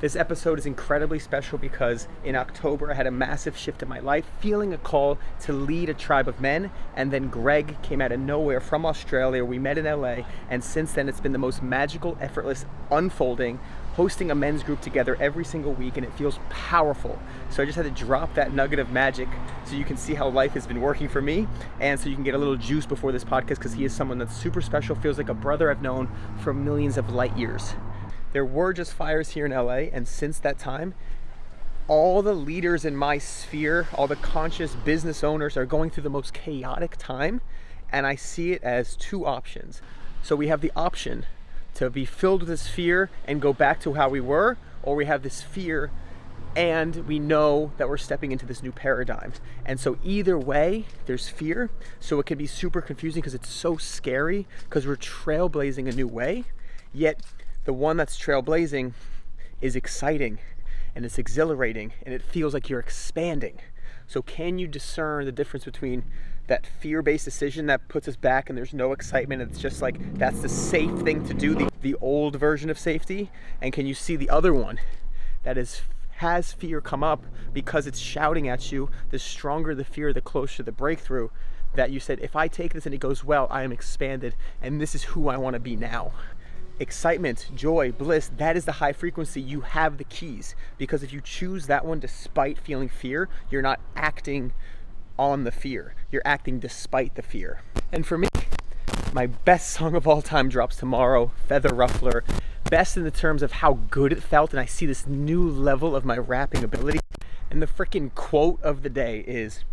This episode is incredibly special because in October I had a massive shift in my life, feeling a call to lead a tribe of men, and then Greg came out of nowhere from Australia. We met in LA, and since then it's been the most magical, effortless unfolding, hosting a men's group together every single week, and it feels powerful. So I just had to drop that nugget of magic so you can see how life has been working for me, and so you can get a little juice before this podcast, because he is someone that's super special, feels like a brother I've known for millions of light years. There were just fires here in LA, and since that time, all the leaders in my sphere, all the conscious business owners are going through the most chaotic time, and I see it as two options. So we have the option to be filled with this fear and go back to how we were, or we have this fear and we know that we're stepping into this new paradigm. And so either way, there's fear. So it can be super confusing because it's so scary because we're trailblazing a new way, yet the one that's trailblazing is exciting and it's exhilarating and it feels like you're expanding. So can you discern the difference between that fear-based decision that puts us back and there's no excitement, it's just like that's the safe thing to do, the old version of safety, and can you see the other one that has fear come up because it's shouting at you? The stronger the fear, the closer the breakthrough, that you said, if I take this and it goes well, I am expanded and this is who I want to be now. Excitement, joy, bliss, that is the high frequency. You have the keys, because if you choose that one despite feeling fear, you're not acting on the fear, you're acting despite the fear. And for me, my best song of all time drops tomorrow, Feather Ruffler. Best in the terms of how good it felt, and I see this new level of my rapping ability. And the freaking quote of the day is,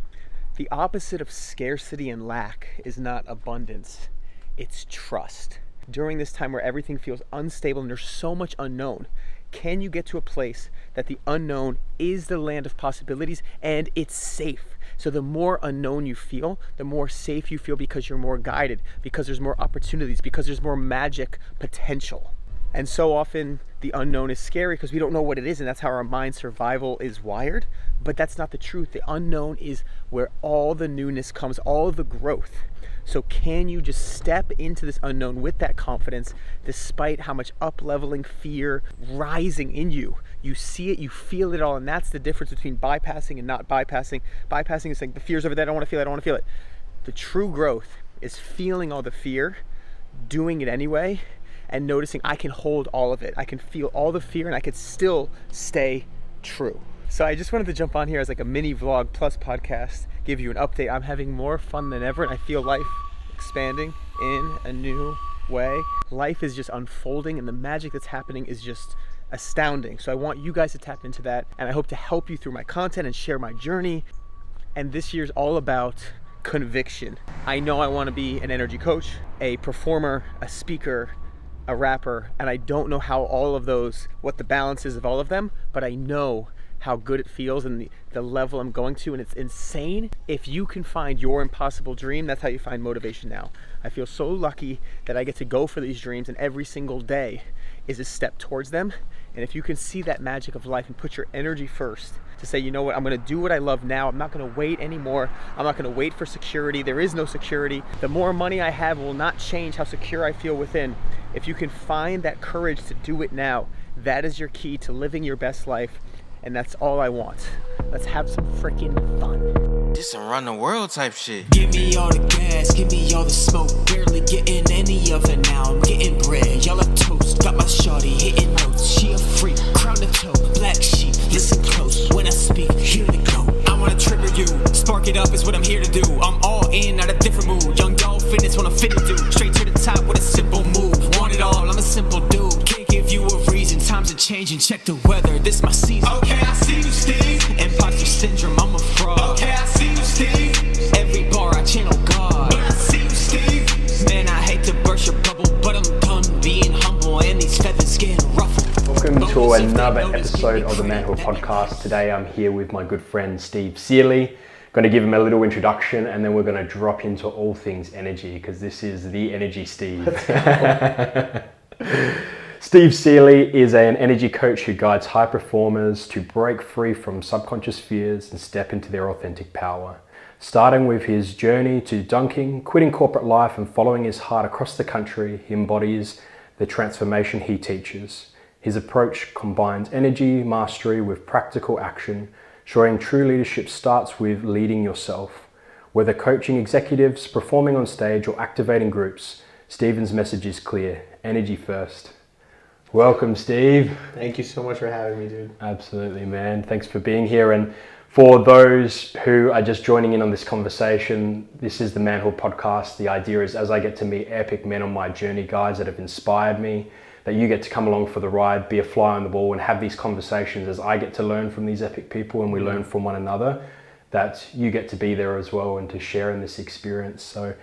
the opposite of scarcity and lack is not abundance, it's trust. During this time where everything feels unstable and there's so much unknown, can you get to a place that the unknown is the land of possibilities and it's safe? So the more unknown you feel, the more safe you feel, because you're more guided, because there's more opportunities, because there's more magic potential. And so often the unknown is scary because we don't know what it is, and that's how our mind survival is wired. But that's not the truth. The unknown is where all the newness comes, all the growth. So can you just step into this unknown with that confidence, despite how much up-leveling fear rising in you? You see it, you feel it all, and that's the difference between bypassing and not bypassing. Bypassing is saying, the fear's over there, I don't want to feel it, I don't want to feel it. The true growth is feeling all the fear, doing it anyway, and noticing I can hold all of it. I can feel all the fear and I can still stay true. So I just wanted to jump on here as like a mini vlog plus podcast, give you an update. I'm having more fun than ever, and I feel life expanding in a new way. Life is just unfolding, and the magic that's happening is just astounding. So I want you guys to tap into that, and I hope to help you through my content and share my journey. And this year's all about conviction. I know I want to be an energy coach, a performer, a speaker, a rapper, and I don't know how all of those, what the balance is of all of them, but I know how good it feels and the level I'm going to, and it's insane. If you can find your impossible dream, that's how you find motivation now. I feel so lucky that I get to go for these dreams, and every single day is a step towards them. And if you can see that magic of life and put your energy first to say, you know what, I'm gonna do what I love now. I'm not gonna wait anymore. I'm not gonna wait for security. There is no security. The more money I have will not change how secure I feel within. If you can find that courage to do it now, that is your key to living your best life. And that's all I want. Let's have some freaking fun. This a run the world type shit. Give me all the gas, give me all the smoke. Barely getting any of it now. I'm getting bread, y'all are toast. Got my shawty hitting notes. She a freak, crown to toe, black sheep. Listen close when I speak, hear the go. I wanna trigger you, spark it up is what I'm here to do. I'm all in, not a different mood. Young dog fitness what I'm fit to do. Straight to the top with a simple move. Want it all, I'm a simple dude. Can't give you a reason, times are changing. Check the weather, this my season. Okay, I see you, Steve. Imposter syndrome, I'm a fraud. Okay, I see you, Steve. Every bar I channel God. But I see you, Steve. Man, I hate to burst your bubble, but I'm done being humble, and these feathers getting ruffled. Welcome to another episode of the Manhood podcast. Today I'm here with my good friend Steve Searley. Going to give him a little introduction, and then we're going to drop into all things energy, because this is the Energy Steve. Steve Searley is an energy coach who guides high performers to break free from subconscious fears and step into their authentic power. Starting with his journey to dunking, quitting corporate life and following his heart across the country, he embodies the transformation he teaches. His approach combines energy mastery with practical action, showing true leadership starts with leading yourself. Whether coaching executives, performing on stage, or activating groups, Stephen's message is clear: energy first. Welcome, Steve. Thank you so much for having me, dude. Absolutely, man. Thanks for being here. And for those who are just joining in on this conversation, this is the Manhood podcast. The idea is, as I get to meet epic men on my journey, guys that have inspired me, that you get to come along for the ride, be a fly on the wall, and have these conversations as I get to learn from these epic people and we learn from one another, that you get to be there as well and to share in this experience. So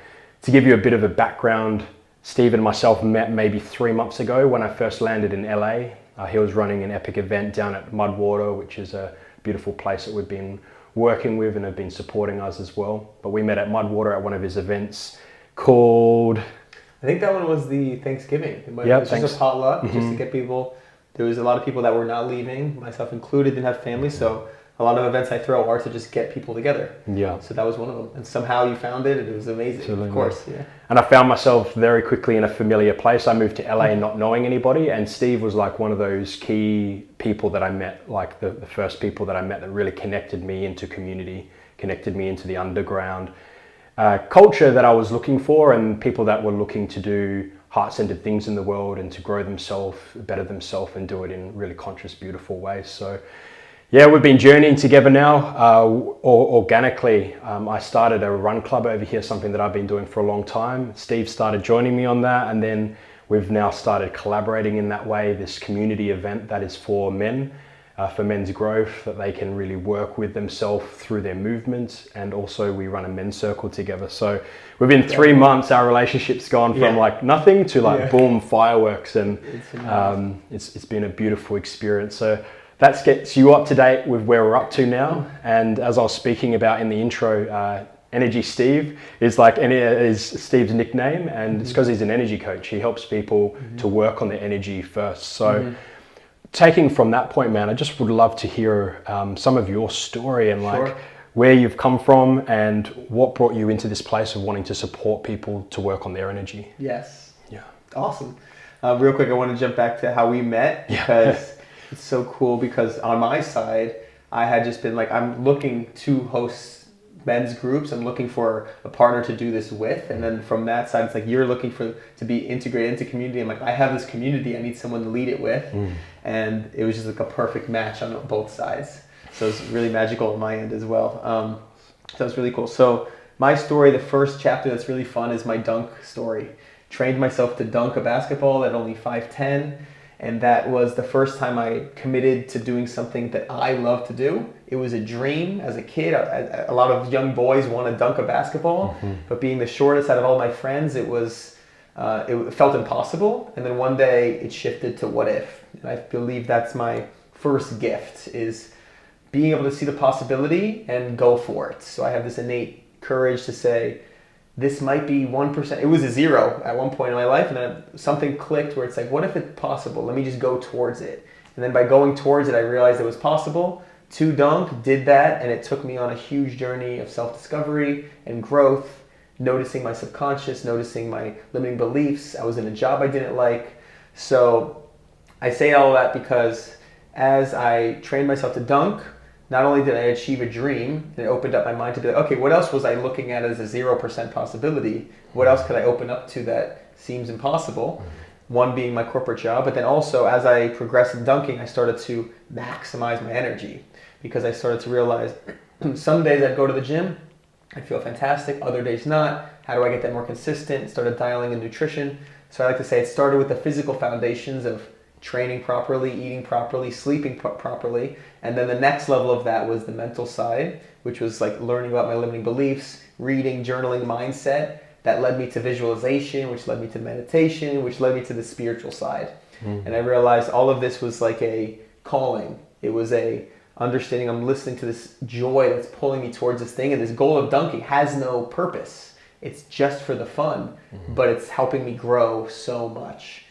to give you a bit of a background, Steve and myself met maybe 3 months ago when I first landed in LA. He was running an epic event down at Mudwater, which is a beautiful place that we've been working with and have been supporting us as well. But we met at Mudwater at one of his events called... I think that one was the Thanksgiving. It was Yep, just a potluck, just to get people. There was a lot of people that were not leaving, myself included, didn't have family. So a lot of events I throw are to just get people together. Yeah. So that was one of them. And somehow you found it, and it was amazing. Absolutely. Of course, yeah. And I found myself very quickly in a familiar place. I moved to LA not knowing anybody, and Steve was like one of those key people that I met, like the first people that I met that really connected me into community, connected me into the underground culture that I was looking for, and people that were looking to do heart-centered things in the world and to grow themselves, better themselves, and do it in really conscious, beautiful ways. So yeah, we've been journeying together now organically. I started a run club over here, something that I've been doing for a long time. Steve started joining me on that, and then we've now started collaborating in that way, this community event that is for men, for men's growth, that they can really work with themselves through their movement. And also we run a men's circle together. So within 3 months, our relationship's gone from like nothing to like boom, fireworks. And it's been a beautiful experience. So that gets you up to date with where we're up to now. And as I was speaking about in the intro, Energy Steve is Steve's nickname, and it's because he's an energy coach. He helps people to work on their energy first. So taking from that point, man, I just would love to hear some of your story and where you've come from and what brought you into this place of wanting to support people to work on their energy. Yes. Yeah. Awesome. Real quick, I want to jump back to how we met because it's so cool, because on my side, I had just been like, I'm looking to host men's groups. I'm looking for a partner to do this with. And then from that side, it's like, you're looking to be integrated into community. I'm like, I have this community. I need someone to lead it with. And it was just like a perfect match on both sides. So it's really magical on my end as well. So it's really cool. So my story, the first chapter that's really fun is my dunk story. Trained myself to dunk a basketball at only 5'10". And that was the first time I committed to doing something that I love to do. It was a dream as a kid. A lot of young boys want to dunk a basketball, but being the shortest out of all my friends, it felt impossible. And then one day it shifted to what if. And I believe that's my first gift, is being able to see the possibility and go for it. So I have this innate courage to say, this might be 1%. It was a 0 at one point in my life, and then something clicked where it's like, what if it's possible? Let me just go towards it. And then by going towards it, I realized it was possible to dunk, did that, and it took me on a huge journey of self-discovery and growth, noticing my subconscious, noticing my limiting beliefs. I was in a job I didn't like. So I say all that because as I trained myself to dunk, not only did I achieve a dream, it opened up my mind to be like, okay, what else was I looking at as a 0% possibility? What else could I open up to that seems impossible? One being my corporate job, but then also as I progressed in dunking, I started to maximize my energy, because I started to realize some days I'd go to the gym, I'd feel fantastic, other days not. How do I get that more consistent? Started dialing in nutrition. So I like to say it started with the physical foundations of training properly, eating properly, sleeping properly. And then the next level of that was the mental side, which was like learning about my limiting beliefs, reading, journaling, mindset. That led me to visualization, which led me to meditation, which led me to the spiritual side. And I realized all of this was like a calling. It was a understanding I'm listening to this joy that's pulling me towards this thing. And this goal of dunking has no purpose. It's just for the fun, but it's helping me grow so much.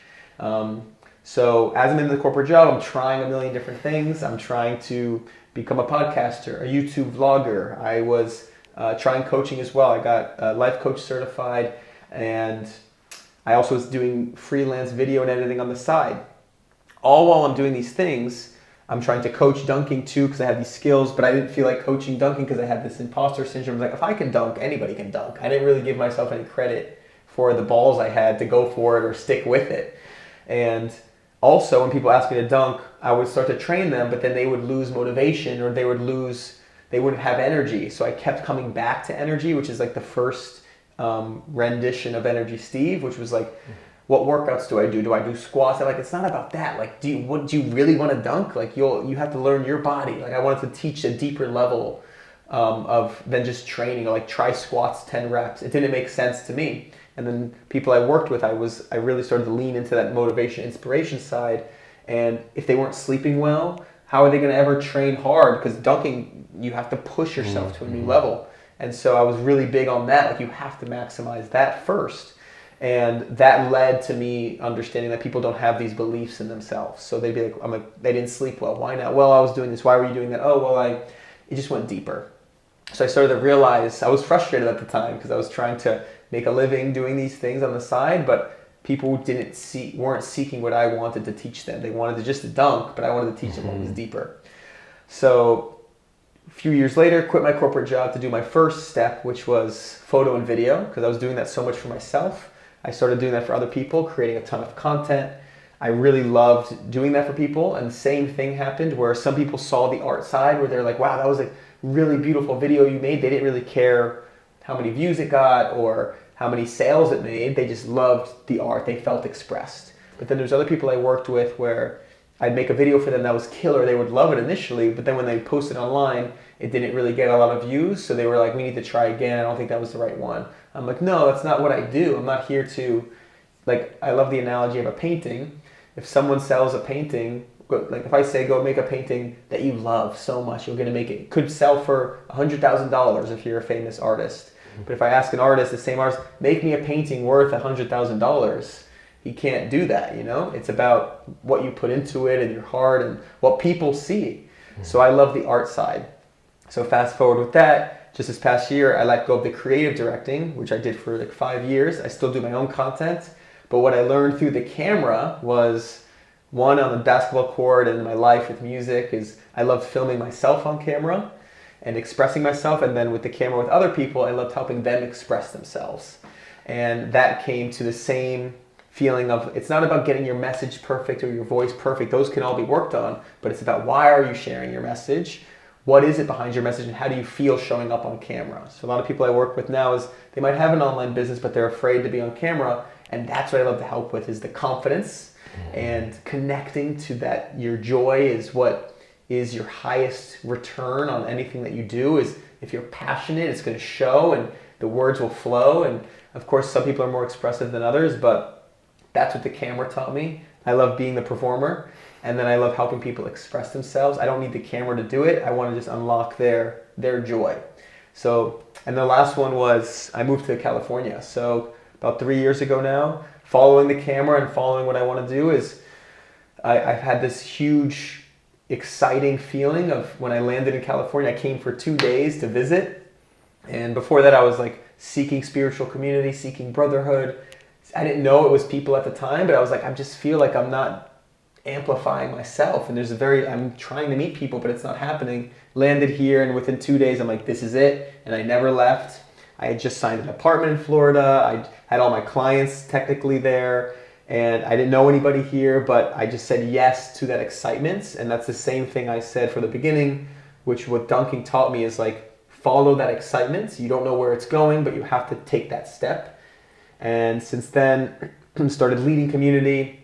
So as I'm in the corporate job, I'm trying a million different things. I'm trying to become a podcaster, a YouTube vlogger. I was trying coaching as well. I got life coach certified, and I also was doing freelance video and editing on the side. all while I'm doing these things, I'm trying to coach dunking too because I have these skills, but I didn't feel like coaching dunking because I had this imposter syndrome. I was like, if I can dunk, anybody can dunk. I didn't really give myself any credit for the balls I had to go for it or stick with it. And also, when people ask me to dunk, I would start to train them, but then they would lose motivation or they wouldn't have energy. So I kept coming back to energy, which is like the first rendition of Energy Steve, which was like, what workouts do I do? Do I do squats? I'm like, it's not about that. Like, do you really want to dunk? Like, you have to learn your body. Like, I wanted to teach a deeper level of than just training. Or like, try squats 10 reps. It didn't make sense to me. And then people I worked with, I really started to lean into that motivation, inspiration side. And if they weren't sleeping well, how are they going to ever train hard? Because dunking, you have to push yourself to a new level. And so I was really big on that. Like, you have to maximize that first. And that led to me understanding that people don't have these beliefs in themselves. So they'd be like, they didn't sleep well. Why not? Well, I was doing this. Why were you doing that? Oh, well, it just went deeper. So I started to realize, I was frustrated at the time because I was trying to make a living doing these things on the side, but people weren't seeking what I wanted to teach them. They wanted just to dunk, but I wanted to teach them what was deeper. So a few years later, quit my corporate job to do my first step, which was photo and video, because I was doing that so much for myself. I started doing that for other people, creating a ton of content. I really loved doing that for people, and the same thing happened where some people saw the art side where they're like, wow, that was a really beautiful video you made. They didn't really care how many views it got or how many sales it made. They just loved the art. They felt expressed. But then there's other people I worked with where I'd make a video for them that was killer. They would love it initially, but then when they posted online, it didn't really get a lot of views. So they were like, we need to try again. I don't think that was the right one. I'm like, no, that's not what I do. I'm not here to, like, I love the analogy of a painting. If someone sells a painting, like if I say go make a painting that you love so much, you're going to make it. It could sell for $100,000 if you're a famous artist. But if I ask an artist, the same artist, make me a painting worth $100,000, he can't do that, you know? It's about what you put into it and your heart and what people see. So I love the art side. So fast forward with that, just this past year, I let go of the creative directing, which I did for like 5 years. I still do my own content. But what I learned through the camera was, one, on the basketball court and in my life with music, is I loved filming myself on camera and expressing myself, and then with the camera with other people, I loved helping them express themselves. And that came to the same feeling of, it's not about getting your message perfect or your voice perfect. Those can all be worked on, but it's about, why are you sharing your message? What is it behind your message, and how do you feel showing up on camera? So a lot of people I work with now is, they might have an online business, but they're afraid to be on camera, and that's what I love to help with, is the confidence and connecting to that. Your joy is what is your highest return on anything that you do. Is if you're passionate, it's going to show and the words will flow. And of course, some people are more expressive than others, but that's what the camera taught me. I love being the performer, and then I love helping people express themselves. I don't need the camera to do it. I want to just unlock their joy. So, and the last one was, I moved to California. So about 3 years ago now, following the camera and following what I want to do, is I've had this huge exciting feeling of when I landed in California. I came for 2 days to visit, and before that I was like seeking spiritual community, seeking brotherhood. I didn't know it was people at the time, but I was like, I just feel like I'm not amplifying myself, and I'm trying to meet people, but it's not happening. Landed here, and within 2 days I'm like, this is it, and I never left. I had just signed an apartment in Florida. I had all my clients technically there, and I didn't know anybody here, but I just said yes to that excitement. And that's the same thing I said from the beginning, which what dunking taught me is like, follow that excitement. You don't know where it's going, but you have to take that step. And since then, started leading community.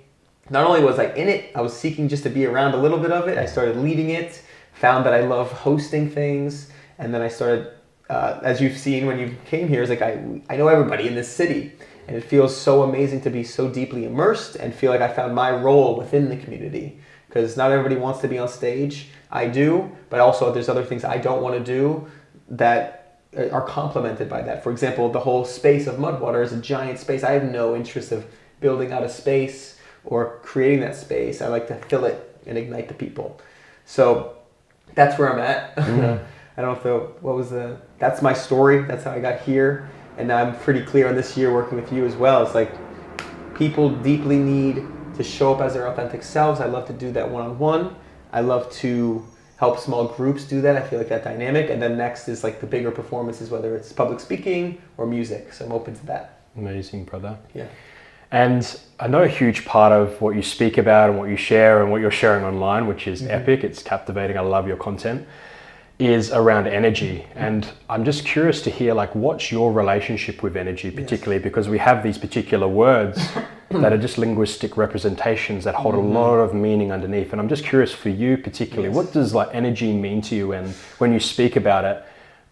Not only was I in it, I was seeking just to be around a little bit of it. I started leading it, found that I love hosting things, and then I started, as you've seen when you came here, is like I know everybody in this city. And it feels so amazing to be so deeply immersed and feel like I found my role within the community. Because not everybody wants to be on stage. I do, but also there's other things I don't want to do that are complemented by that. For example, the whole space of Mudwater is a giant space. I have no interest of building out a space or creating that space. I like to fill it and ignite the people. So that's where I'm at. I don't know that's my story. That's how I got here. And I'm pretty clear on this year working with you as well. It's like, people deeply need to show up as their authentic selves. I love to do that one-on-one. I love to help small groups do that. I feel like that dynamic. And then next is like the bigger performances, whether it's public speaking or music. So I'm open to that. Amazing, brother. Yeah. And I know a huge part of what you speak about and what you share and what you're sharing online, which is epic, it's captivating, I love your content, is around energy. And I'm just curious to hear, like, what's your relationship with energy, particularly because we have these particular words that are just linguistic representations that hold a lot of meaning underneath. And I'm just curious for you particularly, what does like energy mean to you? And when you speak about it,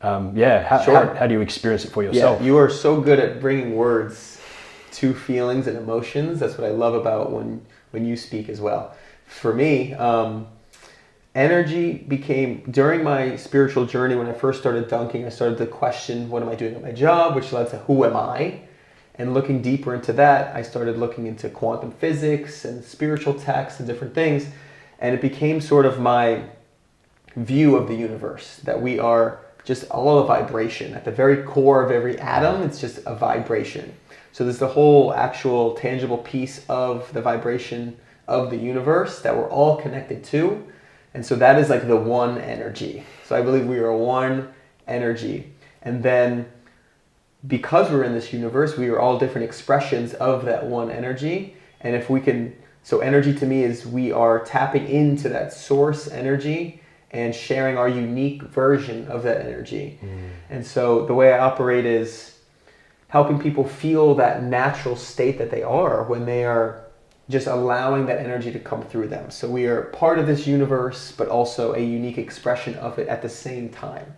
how do you experience it for yourself? Yeah, you are so good at bringing words to feelings and emotions. That's what I love about when you speak as well. For me, energy became, during my spiritual journey, when I first started dunking, I started to question, what am I doing at my job, which led to who am I? And looking deeper into that, I started looking into quantum physics and spiritual texts and different things. And it became sort of my view of the universe, that we are just all a vibration. At the very core of every atom, it's just a vibration. So there's the whole actual tangible piece of the vibration of the universe that we're all connected to. And so that is like the one energy. So I believe we are one energy. And then because we're in this universe, we are all different expressions of that one energy. And if we can, so energy to me is we are tapping into that source energy and sharing our unique version of that energy. And so the way I operate is helping people feel that natural state that they are when they are just allowing that energy to come through them. So we are part of this universe, but also a unique expression of it at the same time.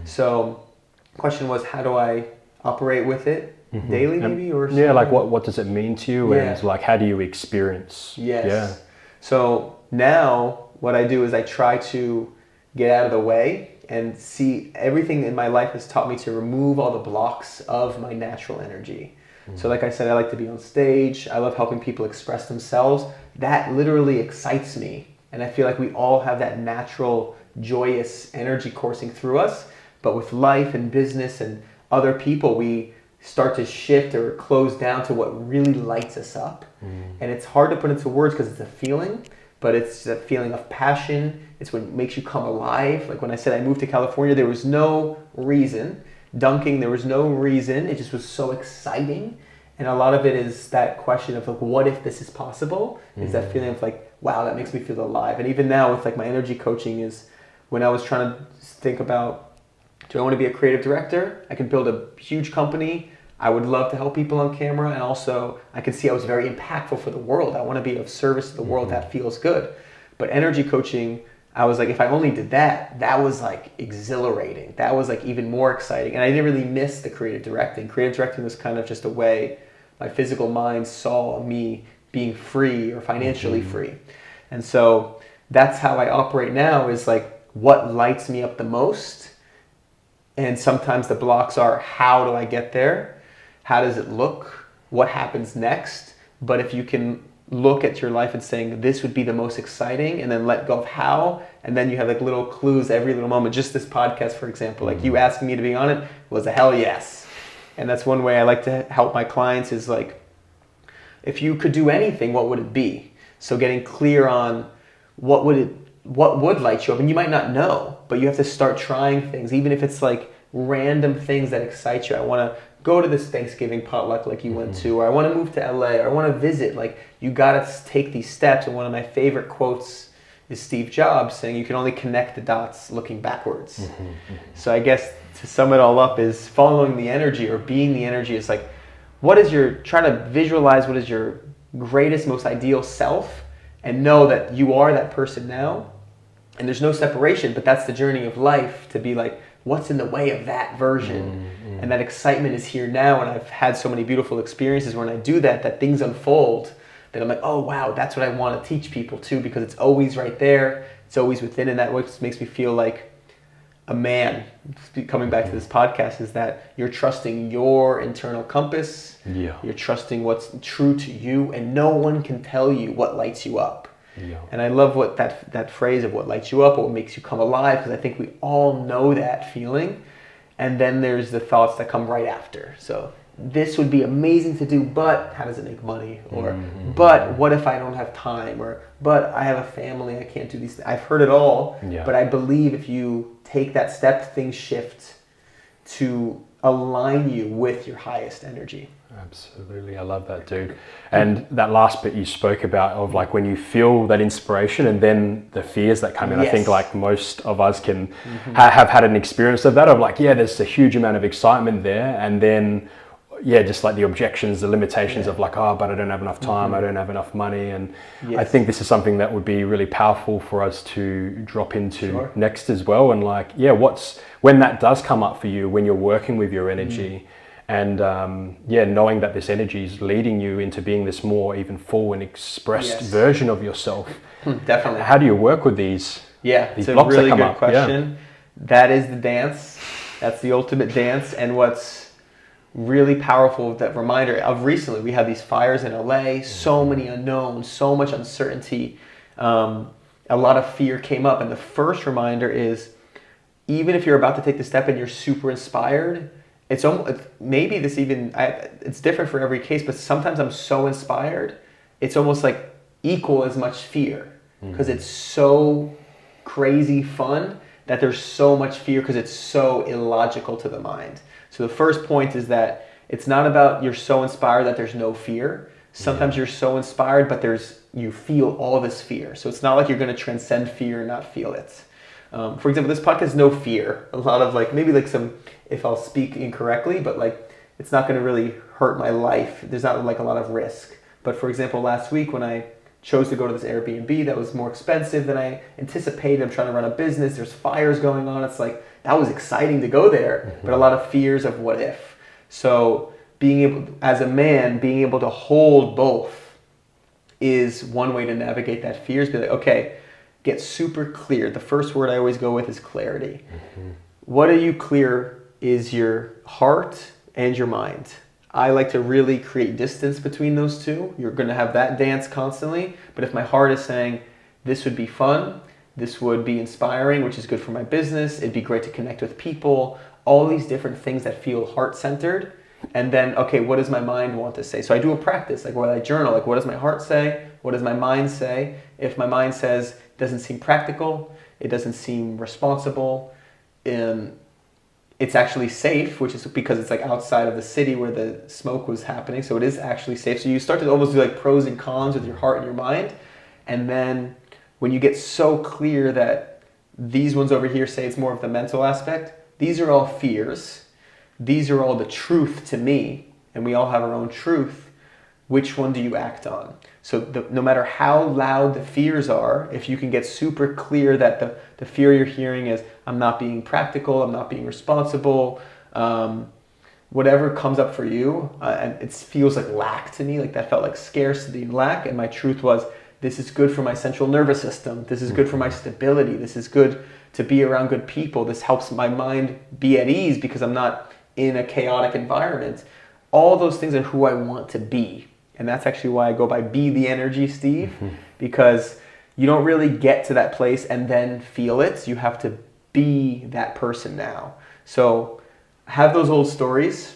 So the question was, how do I operate with it daily, maybe? Or yeah, like what does it mean to you? Yeah. And like, how do you experience? Yes. Yeah. So now what I do is I try to get out of the way and see, everything in my life has taught me to remove all the blocks of my natural energy. So like I said, I like to be on stage. I love helping people express themselves. That literally excites me. And I feel like we all have that natural, joyous energy coursing through us. But with life and business and other people, we start to shift or close down to what really lights us up. And it's hard to put into words because it's a feeling, but it's a feeling of passion. It's what makes you come alive. Like when I said I moved to California, there was no reason. Dunking, there was no reason. It just was so exciting. And a lot of it is that question of like, what if this is possible? Is that feeling of like, wow, that makes me feel alive. And even now with like my energy coaching is when I was trying to think about, do I want to be a creative director? I can build a huge company. I would love to help people on camera. And also I could see I was very impactful for the world. I want to be of service to the world. That feels good. But energy coaching, I was like, if I only did that, that was like exhilarating. That was like even more exciting. And I didn't really miss the creative directing. Creative directing was kind of just a way my physical mind saw me being free or financially free. And so that's how I operate now, is like what lights me up the most. And sometimes the blocks are, how do I get there? How does it look? What happens next? But if you can look at your life and saying this would be the most exciting, and then let go of how, and then you have like little clues every little moment. Just this podcast, for example, like you asking me to be on it was a hell yes. And that's one way I like to help my clients, is like, if you could do anything, what would it be? So getting clear on what would light you up. And you might not know, but you have to start trying things, even if it's like random things that excite you. I want to go to this Thanksgiving potluck like you went to, or I want to move to LA, or I want to visit. Like, you got to take these steps. And one of my favorite quotes is Steve Jobs saying, you can only connect the dots looking backwards. So I guess to sum it all up is following the energy, or being the energy, is like, try to visualize what is your greatest, most ideal self, and know that you are that person now. And there's no separation, but that's the journey of life, to be like, what's in the way of that version? And that excitement is here now. And I've had so many beautiful experiences when I do that, that things unfold, that I'm like, oh wow, that's what I want to teach people too, because it's always right there. It's always within. And that what makes me feel like a man. Coming back to this podcast, is that you're trusting your internal compass. Yeah. You're trusting what's true to you, and no one can tell you what lights you up. Yeah. And I love what that phrase of what lights you up, what makes you come alive, because I think we all know that feeling. And then there's the thoughts that come right after. So this would be amazing to do, but how does it make money? Or, but what if I don't have time? Or, but I have a family, I can't do these things. I've heard it all, but I believe if you take that step, things shift to align you with your highest energy. Absolutely, I love that, dude. And that last bit you spoke about of like when you feel that inspiration and then the fears that come in, I think like most of us can have had an experience of that, of like, yeah, there's a huge amount of excitement there, and then just like the objections, the limitations of like, oh, but I don't have enough time, I don't have enough money. And I think this is something that would be really powerful for us to drop into next as well. And like, when that does come up for you, when you're working with your energy, and knowing that this energy is leading you into being this more even full and expressed version of yourself. Definitely. How do you work with these? It's a blocks really that come good up? question. That is the dance. That's the ultimate dance. And what's really powerful with that reminder of recently, we had these fires in LA, so many unknowns, so much uncertainty. A lot of fear came up. And the first reminder is, even if you're about to take the step and you're super inspired, it's almost, maybe this even, it's different for every case, but sometimes I'm so inspired, it's almost like equal as much fear, because it's so crazy fun that there's so much fear because it's so illogical to the mind. So the first point is that it's not about you're so inspired that there's no fear. Sometimes you're so inspired, but you feel all this fear. So it's not like you're going to transcend fear and not feel it. For example, this podcast has no fear. A lot of like, maybe like some, if I'll speak incorrectly, but like, it's not going to really hurt my life. There's not like a lot of risk. But for example, last week when I chose to go to this Airbnb that was more expensive than I anticipated, I'm trying to run a business, there's fires going on. It's like, that was exciting to go there, but a lot of fears of what if. So being able, as a man, being able to hold both is one way to navigate that fear, is be like, okay, get super clear. The first word I always go with is clarity. What are you clear is your heart and your mind. I like to really create distance between those two. You're going to have that dance constantly. But if my heart is saying, this would be fun, this would be inspiring, which is good for my business, it'd be great to connect with people, all these different things that feel heart-centered. And then, okay, what does my mind want to say? So I do a practice, like when I journal, like what does my heart say? What does my mind say? If my mind says, it doesn't seem practical, it doesn't seem responsible, it's actually safe, which is because it's like outside of the city where the smoke was happening, so it is actually safe. So you start to almost do like pros and cons with your heart and your mind. And then when you get so clear that these ones over here say it's more of the mental aspect, these are all fears, these are all the truth to me, and we all have our own truth. Which one do you act on? So no matter how loud the fears are, if you can get super clear that the fear you're hearing is, I'm not being practical, I'm not being responsible, whatever comes up for you, and it feels like lack to me, like that felt like scarcity and lack, and my truth was, this is good for my central nervous system, this is good for my stability, this is good to be around good people, this helps my mind be at ease because I'm not in a chaotic environment. All those things are who I want to be. And that's actually why I go by Be the Energy, Steve, because you don't really get to that place and then feel it. You have to be that person now. So have those old stories.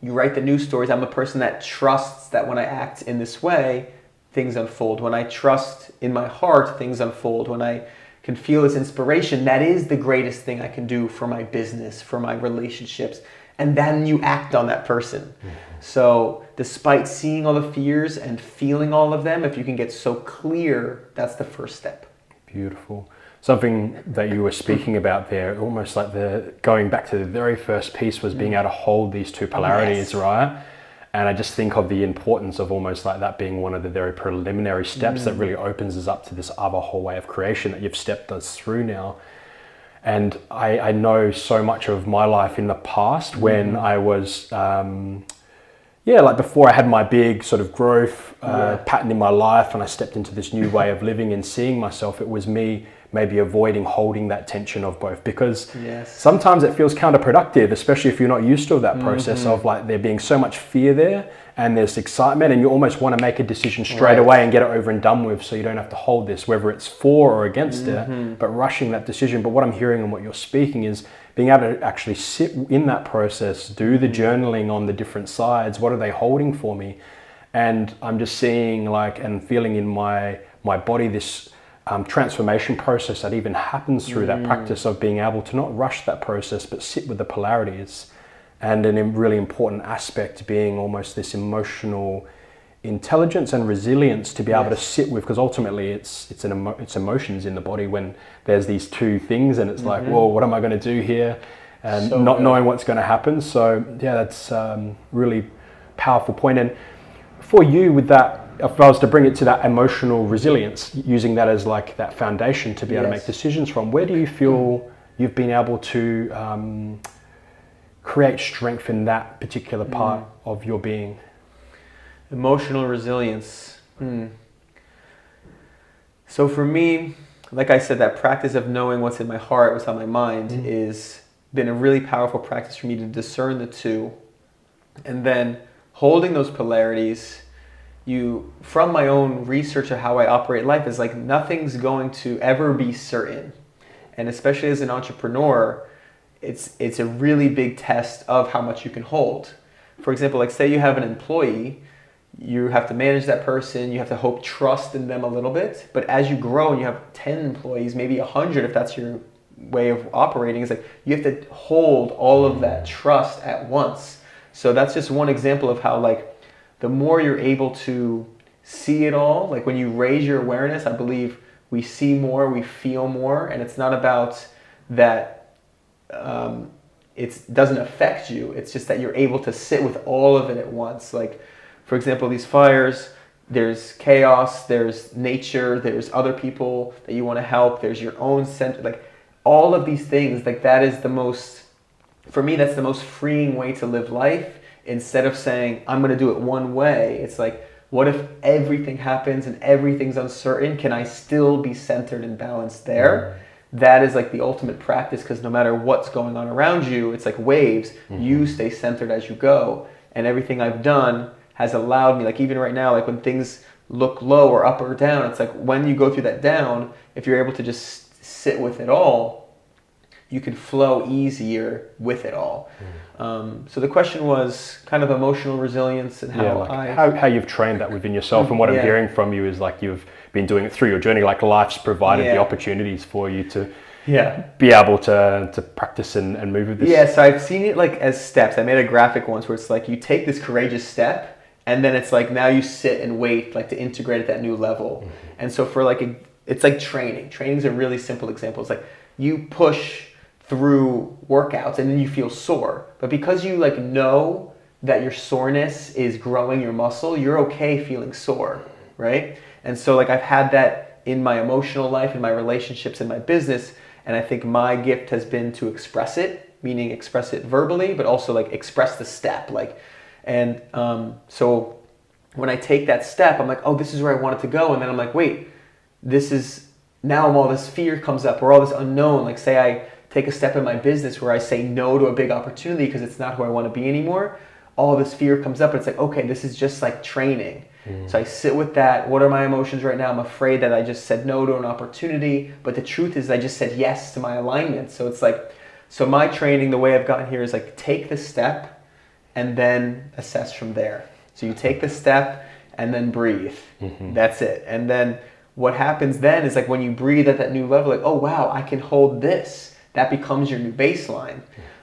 You write the new stories. I'm a person that trusts that when I act in this way, things unfold. When I trust in my heart, things unfold. When I can feel this inspiration, that is the greatest thing I can do for my business, for my relationships. And then you act on that person. So despite seeing all the fears and feeling all of them, if you can get so clear, that's the first step. Beautiful. Something that you were speaking about there, almost like going back to the very first piece, was being able to hold these two polarities, right? And I just think of the importance of almost like that being one of the very preliminary steps that really opens us up to this other whole way of creation that you've stepped us through now. And I know so much of my life in the past when I was, like before I had my big sort of growth pattern in my life and I stepped into this new way of living and seeing myself, it was me maybe avoiding holding that tension of both, because Yes. sometimes it feels counterproductive, especially if you're not used to that process of like there being so much fear there and there's excitement, and you almost want to make a decision straight away and get it over and done with, so you don't have to hold this, whether it's for or against it, but rushing that decision. But what I'm hearing and what you're speaking is being able to actually sit in that process, do the journaling on the different sides. What are they holding for me? And I'm just seeing like and feeling in my body this transformation process that even happens through that practice of being able to not rush that process, but sit with the polarities. And a really important aspect being almost this emotional intelligence and resilience to be able to sit with, because ultimately it's emotions in the body when there's these two things, and it's like, whoa, what am I going to do here? And So not good. knowing what's going to happen. So yeah, that's really powerful point. And for you with that, if I was to bring it to that emotional resilience, using that as like that foundation to be able to make decisions from, where do you feel you've been able to create strength in that particular part of your being? Emotional resilience. So for me, like I said, that practice of knowing what's in my heart, what's on my mind, is been a really powerful practice for me to discern the two, and then holding those polarities. From my own research of how I operate life, is like nothing's going to ever be certain, and especially as an entrepreneur, it's a really big test of how much you can hold. For example, like say you have an employee, you have to manage that person, you have to trust in them a little bit, but as you grow and you have 10 employees, maybe 100 if that's your way of operating, is like you have to hold all of that trust at once. So that's just one example of how like the more you're able to see it all, like when you raise your awareness, I believe we see more, we feel more, and it's not about that it doesn't affect you. It's just that you're able to sit with all of it at once. Like, for example, these fires, there's chaos, there's nature, there's other people that you want to help, there's your own center, like all of these things, like that is for me, that's the most freeing way to live life. Instead of saying, I'm going to do it one way, it's like, what if everything happens and everything's uncertain? Can I still be centered and balanced there? That is like the ultimate practice, because no matter what's going on around you, it's like waves. You stay centered as you go. And everything I've done has allowed me, like even right now, like when things look low or up or down, it's like when you go through that down, if you're able to just sit with it all, you can flow easier with it all. So the question was kind of emotional resilience and how you've trained that within yourself. And what I'm hearing from you is like you've been doing it through your journey, like life's provided the opportunities for you to be able to practice and move with this. Yeah, so I've seen it like as steps. I made a graphic once where it's like you take this courageous step, and then it's like now you sit and wait like to integrate at that new level. And so for like it's like training. Training's a really simple example. It's like you push through workouts and then you feel sore, but because you like know that your soreness is growing your muscle, you're okay feeling sore, right? And so like I've had that in my emotional life, in my relationships, in my business, and I think my gift has been to express it, meaning express it verbally, but also like express the step, like, and so when I take that step, I'm like, oh, this is where I want it to go, and then I'm like, wait, now all this fear comes up, or all this unknown. Like say I take a step in my business where I say no to a big opportunity because it's not who I want to be anymore, all this fear comes up, and it's like, okay, this is just like training. So I sit with that. What are my emotions right now? I'm afraid that I just said no to an opportunity, but the truth is I just said yes to my alignment. So it's like, so my training, the way I've gotten here is like take the step and then assess from there. So you take the step and then breathe. That's it. And then what happens then is like when you breathe at that new level, like, oh wow, I can hold this. That becomes your new baseline.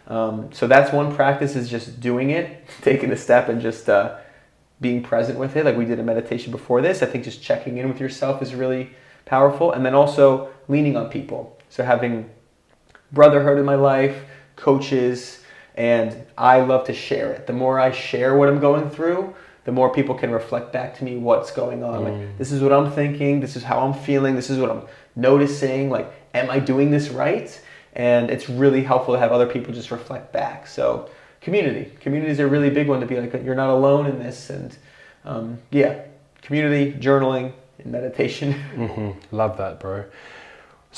So that's one practice, is just doing it, taking the step and just being present with it. Like we did a meditation before this. I think just checking in with yourself is really powerful. And then also leaning on people. So having brotherhood in my life, coaches, and I love to share it. The more I share what I'm going through, the more people can reflect back to me what's going on. Like, this is what I'm thinking, this is how I'm feeling, this is what I'm noticing, like, am I doing this right? And it's really helpful to have other people just reflect back. So community is a really big one, to be like, you're not alone in this. And community, journaling, and meditation. Love that, bro.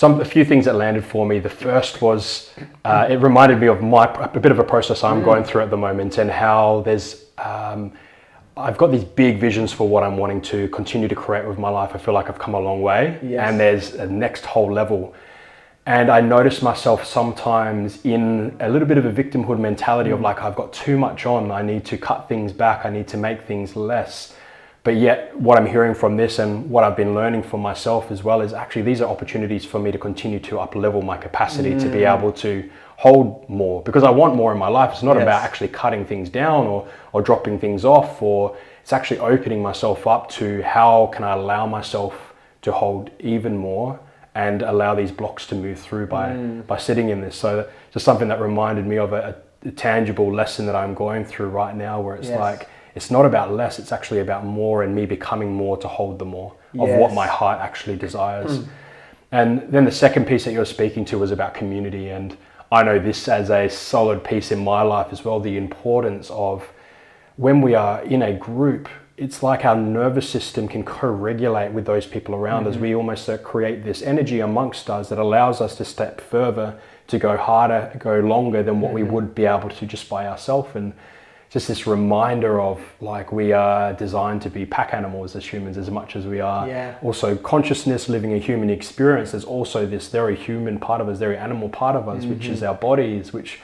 a few things that landed for me. The first was, it reminded me of a bit of a process I'm going through at the moment, and how I've got these big visions for what I'm wanting to continue to create with my life. I feel like I've come a long way, and there's a next whole level. And I notice myself sometimes in a little bit of a victimhood mentality of like, I've got too much on, I need to cut things back, I need to make things less. But yet what I'm hearing from this and what I've been learning for myself as well is actually these are opportunities for me to continue to up level my capacity to be able to hold more, because I want more in my life. It's not about actually cutting things down or dropping things off, or it's actually opening myself up to how can I allow myself to hold even more and allow these blocks to move through by sitting in this. So just something that reminded me of a tangible lesson that I'm going through right now, where it's like, it's not about less, it's actually about more, and me becoming more to hold the more of what my heart actually desires. And then the second piece that you're speaking to was about community. And I know this as a solid piece in my life as well, the importance of when we are in a group, it's like our nervous system can co-regulate with those people around us. We almost create this energy amongst us that allows us to step further, to go harder, go longer than what we would be able to just by ourselves. And just this reminder of like, we are designed to be pack animals as humans as much as we are also consciousness, living a human experience. There's also this very human part of us, very animal part of us, which is our bodies, which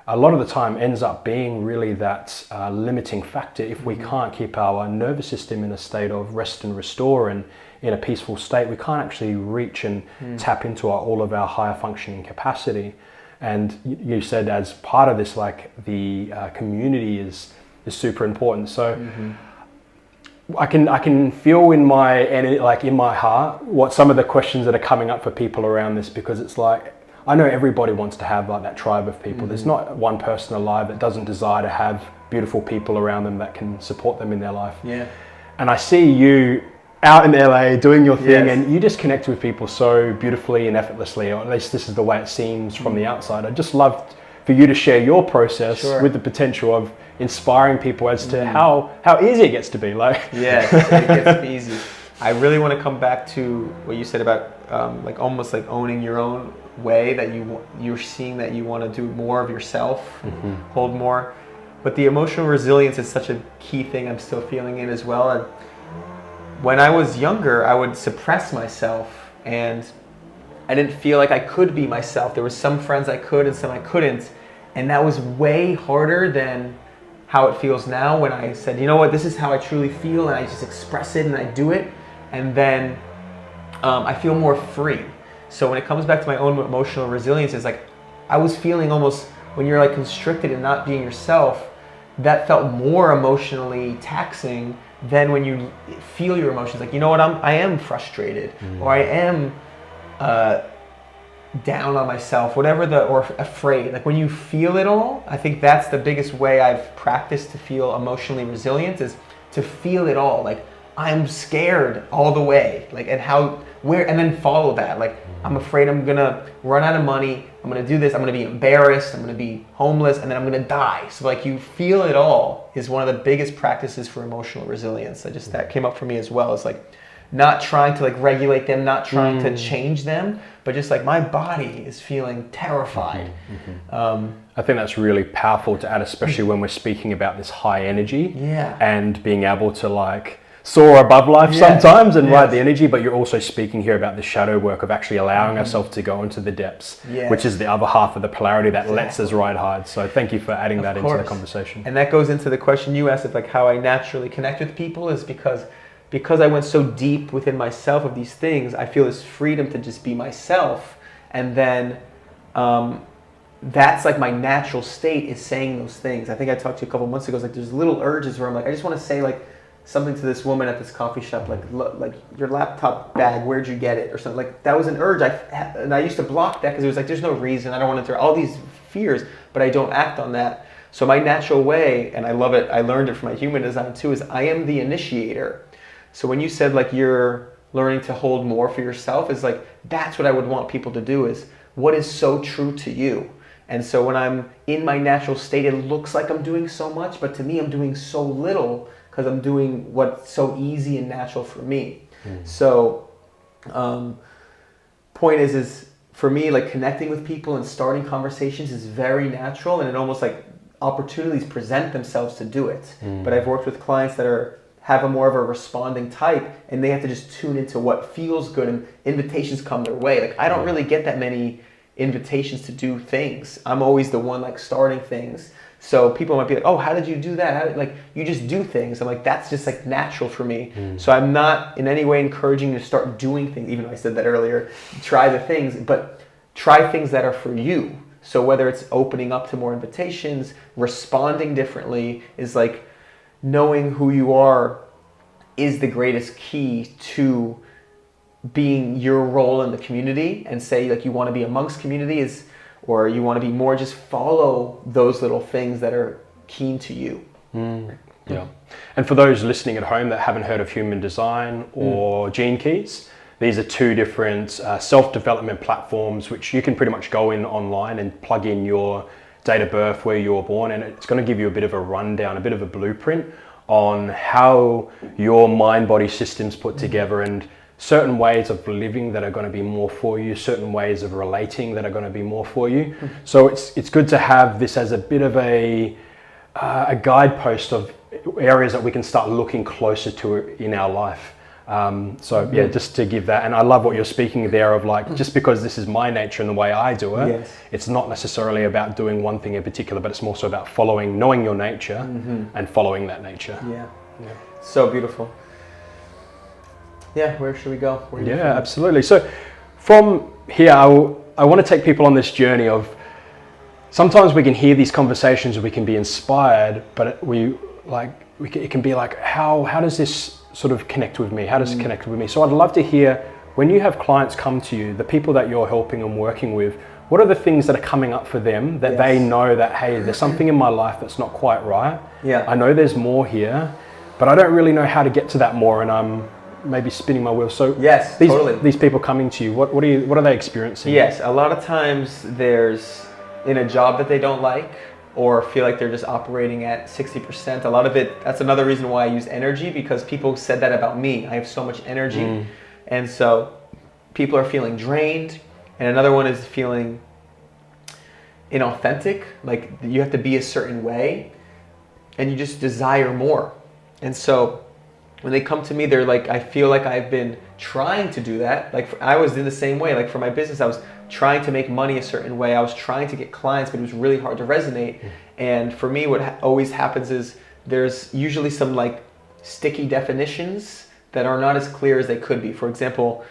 a lot of the time ends up being really that limiting factor. If we can't keep our nervous system in a state of rest and restore and in a peaceful state, we can't actually reach and tap into all of our higher functioning capacity. And you said as part of this, like the community is super important. So I can feel in my heart what some of the questions that are coming up for people around this, because it's like, I know everybody wants to have like that tribe of people. There's not one person alive that doesn't desire to have beautiful people around them that can support them in their life. And I see you out in LA doing your thing, and you just connect with people so beautifully and effortlessly, or at least this is the way it seems from the outside. I'd just love for you to share your process with the potential of inspiring people as to how easy it gets to be. Like, it gets easy. I really want to come back to what you said about like almost like owning your own way, that you're seeing that you want to do more of yourself, hold more. But the emotional resilience is such a key thing I'm still feeling in as well. And when I was younger, I would suppress myself, and I didn't feel like I could be myself. There was some friends I could and some I couldn't, and that was way harder than how it feels now when I said, you know what, this is how I truly feel, and I just express it and I do it, and then I feel more free. So when it comes back to my own emotional resilience, it's like I was feeling almost, when you're like constricted and not being yourself, that felt more emotionally taxing than when you feel your emotions. Like, you know what, I am frustrated, or I am down on myself, whatever or afraid. Like when you feel it all, I think that's the biggest way I've practiced to feel emotionally resilient, is to feel it all. Like I'm scared all the way, like, and then follow that. Like, I'm afraid I'm gonna run out of money, I'm gonna do this, I'm gonna be embarrassed, I'm gonna be homeless, and then I'm gonna die. So like, you feel it all is one of the biggest practices for emotional resilience. That came up for me as well. It's like not trying to like regulate them, not trying to change them, but just like, my body is feeling terrified. I think that's really powerful to add, especially when we're speaking about this high energy and being able to like soar above life sometimes and ride the energy, but you're also speaking here about the shadow work of actually allowing ourselves to go into the depths, which is the other half of the polarity that lets us ride hard. So thank you for adding that into the conversation. And that goes into the question you asked of like how I naturally connect with people, is because I went so deep within myself of these things, I feel this freedom to just be myself. And then that's like my natural state, is saying those things. I think I talked to you a couple months ago, like there's little urges where I'm like, I just want to say like something to this woman at this coffee shop, like your laptop bag, where'd you get it, or something. Like that was an urge, and I used to block that because it was like, there's no reason, I don't want to throw all these fears, but I don't act on that. So my natural way, and I love it, I learned it from my human design too, is I am the initiator. So when you said like you're learning to hold more for yourself, is like, that's what I would want people to do, is what is so true to you. And so when I'm in my natural state, it looks like I'm doing so much, but to me I'm doing so little, because I'm doing what's so easy and natural for me. So point is for me, like connecting with people and starting conversations is very natural, and it almost like opportunities present themselves to do it. But I've worked with clients that have a more of a responding type, and they have to just tune into what feels good, and invitations come their way. Like I don't really get that many invitations to do things. I'm always the one like starting things. So people might be like, oh, how did you do that? Like you just do things. I'm like, that's just like natural for me. So I'm not in any way encouraging you to start doing things, even though I said that earlier, try the things, but try things that are for you. So whether it's opening up to more invitations, responding differently, is like knowing who you are is the greatest key to being your role in the community. And say like you want to be amongst community or you want to be more, just follow those little things that are keen to you. Yeah. And for those listening at home that haven't heard of Human Design or Gene Keys, these are two different self-development platforms which you can pretty much go in online and plug in your date of birth, where you were born, and it's going to give you a bit of a rundown, a bit of a blueprint on how your mind-body system's put together, and certain ways of living that are going to be more for you, certain ways of relating that are going to be more for you. So it's good to have this as a bit of a guidepost of areas that we can start looking closer to in our life. So yeah, just to give that. And I love what you're speaking there of like, just because this is my nature and the way I do it, it's not necessarily about doing one thing in particular, but it's more so about knowing your nature and following that nature. Yeah. So beautiful. Yeah, where should we go? Yeah, absolutely. So from here, I want to take people on this journey of, sometimes we can hear these conversations and we can be inspired, but it can be like, how does this sort of connect with me? How does it connect with me? So I'd love to hear, when you have clients come to you, the people that you're helping and working with, what are the things that are coming up for them that they know that, hey, there's something in my life that's not quite right. Yeah. I know there's more here, but I don't really know how to get to that more, and I'm maybe spinning my wheels. So yes, these people coming to you, what are they experiencing? Yes, a lot of times there's in a job that they don't like, or feel like they're just operating at 60%. A lot of it, that's another reason why I use energy, because people said that about me. I have so much energy. And so people are feeling drained. And another one is feeling inauthentic. Like you have to be a certain way and you just desire more. And so when they come to me, they're like, I feel like I've been trying to do that. Like I was in the same way. Like for my business, I was trying to make money a certain way. I was trying to get clients, but it was really hard to resonate. And for me, what always happens is there's usually some like sticky definitions that are not as clear as they could be. For example,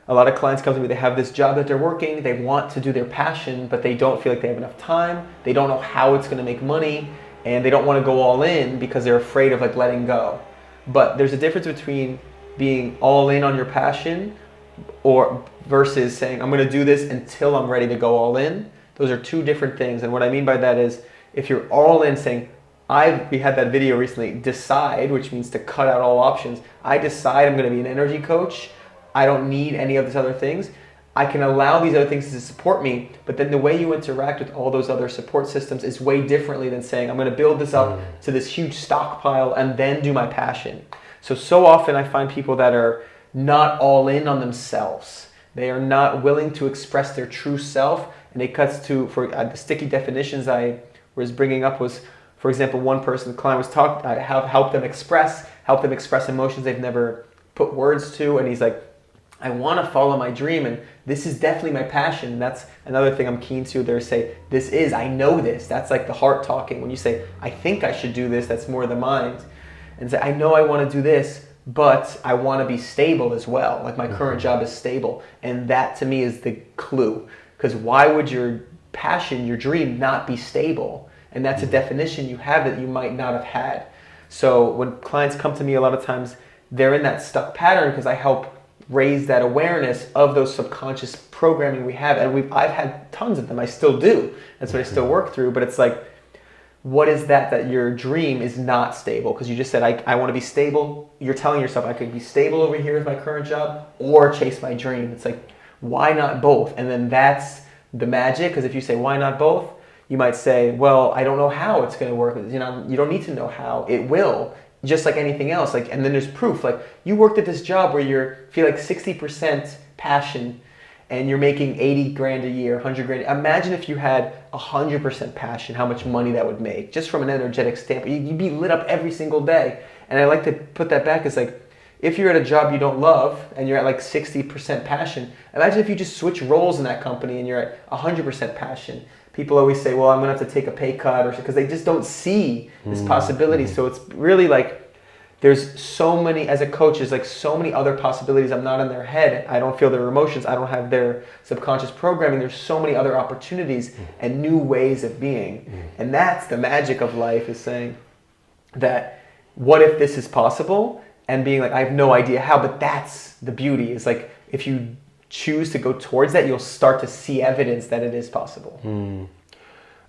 a lot of clients come to me, they have this job that they're working, they want to do their passion, but they don't feel like they have enough time. They don't know how it's going to make money, and they don't want to go all in because they're afraid of like letting go. But there's a difference between being all in on your passion or versus saying, I'm going to do this until I'm ready to go all in. Those are two different things. And what I mean by that is, if you're all in saying, we had that video recently, decide, which means to cut out all options. I decide I'm going to be an energy coach. I don't need any of these other things. I can allow these other things to support me, but then the way you interact with all those other support systems is way differently than saying, I'm going to build this up to this huge stockpile and then do my passion. So often I find people that are not all in on themselves. They are not willing to express their true self, and it cuts to, for the sticky definitions I was bringing up was, for example, one person, the client was talking, I have helped them express emotions they've never put words to, and he's like, I want to follow my dream, and this is definitely my passion. And that's another thing I'm keen to. They say, I know this. That's like the heart talking. When you say, I think I should do this, that's more the mind. And say, I know I want to do this, but I want to be stable as well. Like my current job is stable. And that to me is the clue. Because why would your passion, your dream, not be stable? And that's a definition you have that you might not have had. So when clients come to me, a lot of times they're in that stuck pattern because I help raise that awareness of those subconscious programming we have. And I've had tons of them. I still do. That's what I still work through. But it's like, what is that your dream is not stable? Because you just said, I want to be stable. You're telling yourself I could be stable over here with my current job or chase my dream. It's like, why not both? And then that's the magic. Because if you say, why not both? You might say, well, I don't know how it's going to work. You don't need to know how. It will. Just like anything else. And then there's proof. Like you worked at this job where you feel like 60% passion and you're making 80 grand a year, 100 grand. Imagine if you had 100% passion, how much money that would make, just from an energetic standpoint. You'd be lit up every single day. And I like to put that back as like, if you're at a job you don't love and you're at like 60% passion, imagine if you just switch roles in that company and you're at 100% passion. People always say, well, I'm gonna have to take a pay cut, or because they just don't see this possibility. So it's really like, there's so many, as a coach, there's like so many other possibilities. I'm not in their head. I don't feel their emotions. I don't have their subconscious programming. There's so many other opportunities and new ways of being. And that's the magic of life, is saying that, what if this is possible? And being like, I have no idea how, but that's the beauty. Is like, if you choose to go towards that, you'll start to see evidence that it is possible.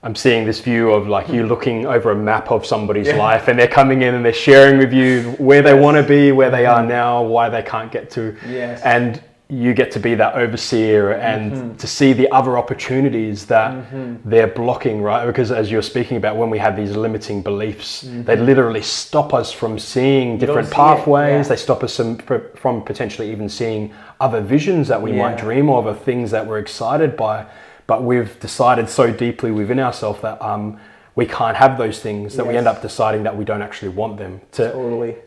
I'm seeing this view of like you looking over a map of somebody's life, and they're coming in and they're sharing with you where they want to be, where they are now, why they can't get to. And you get to be that overseer and to see the other opportunities that they're blocking, right? Because as you're speaking about, when we have these limiting beliefs, they literally stop us from seeing different pathways. They stop us from potentially even seeing other visions that we might dream of, or things that we're excited by. But we've decided so deeply within ourselves that we can't have those things, that we end up deciding that we don't actually want them.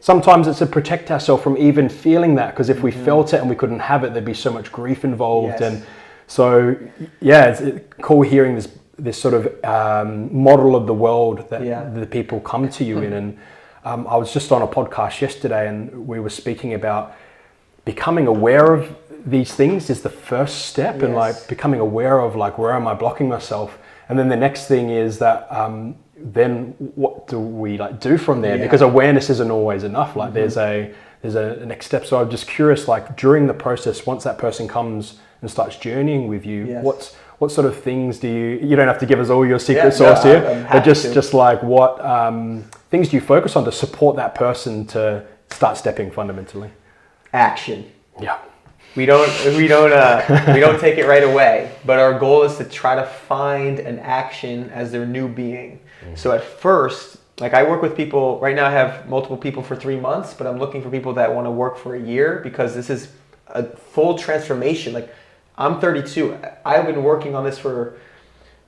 Sometimes it's to protect ourselves from even feeling that, because if we felt it and we couldn't have it, there'd be so much grief involved. And so, it's cool hearing this sort of model of the world that the people come to you in. And I was just on a podcast yesterday, and we were speaking about becoming aware of these things is the first step, and like becoming aware of like, where am I blocking myself? And then the next thing is that then what do we like do from there? Because awareness isn't always enough. Like there's a next step. So I'm just curious, like during the process, once that person comes and starts journeying with you, what sort of things do you don't have to give us all your secret sauce here, but just like what things do you focus on to support that person to start stepping fundamentally? Action. We don't take it right away, but our goal is to try to find an action as their new being. So at first, like I work with people right now, I have multiple people for 3 months, but I'm looking for people that want to work for a year, because this is a full transformation. Like I'm 32. I've been working on this for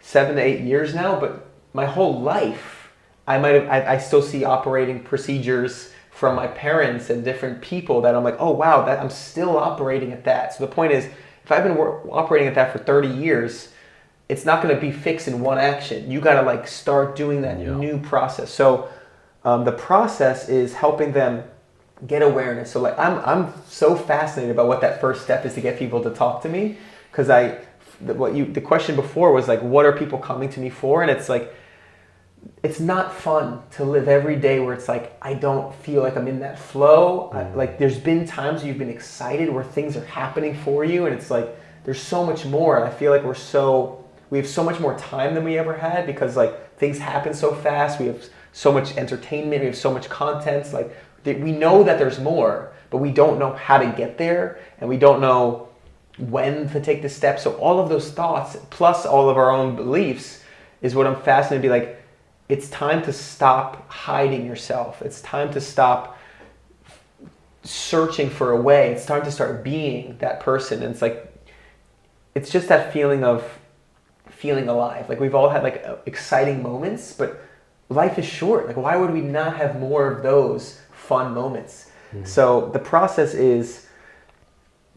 7 to 8 years now, but my whole life, I still see operating procedures from my parents and different people that I'm like, oh wow, that I'm still operating at that. So the point is, if I've been operating at that for 30 years, it's not going to be fixed in one action. You got to like start doing that new process. So the process is helping them get awareness. So like I'm so fascinated about what that first step is to get people to talk to me, because the question before was like, what are people coming to me for? And it's like, it's not fun to live every day where it's like, I don't feel like I'm in that flow. Like there's been times you've been excited where things are happening for you, and it's like, there's so much more. And I feel like we have so much more time than we ever had, because like things happen so fast. We have so much entertainment. We have so much content. Like we know that there's more, but we don't know how to get there, and we don't know when to take the step. So all of those thoughts, plus all of our own beliefs, is what I'm fascinated to be like, it's time to stop hiding yourself. It's time to stop searching for a way. It's time to start being that person. And it's like, it's just that feeling of feeling alive. Like we've all had like exciting moments, but life is short. Like why would we not have more of those fun moments? So the process is,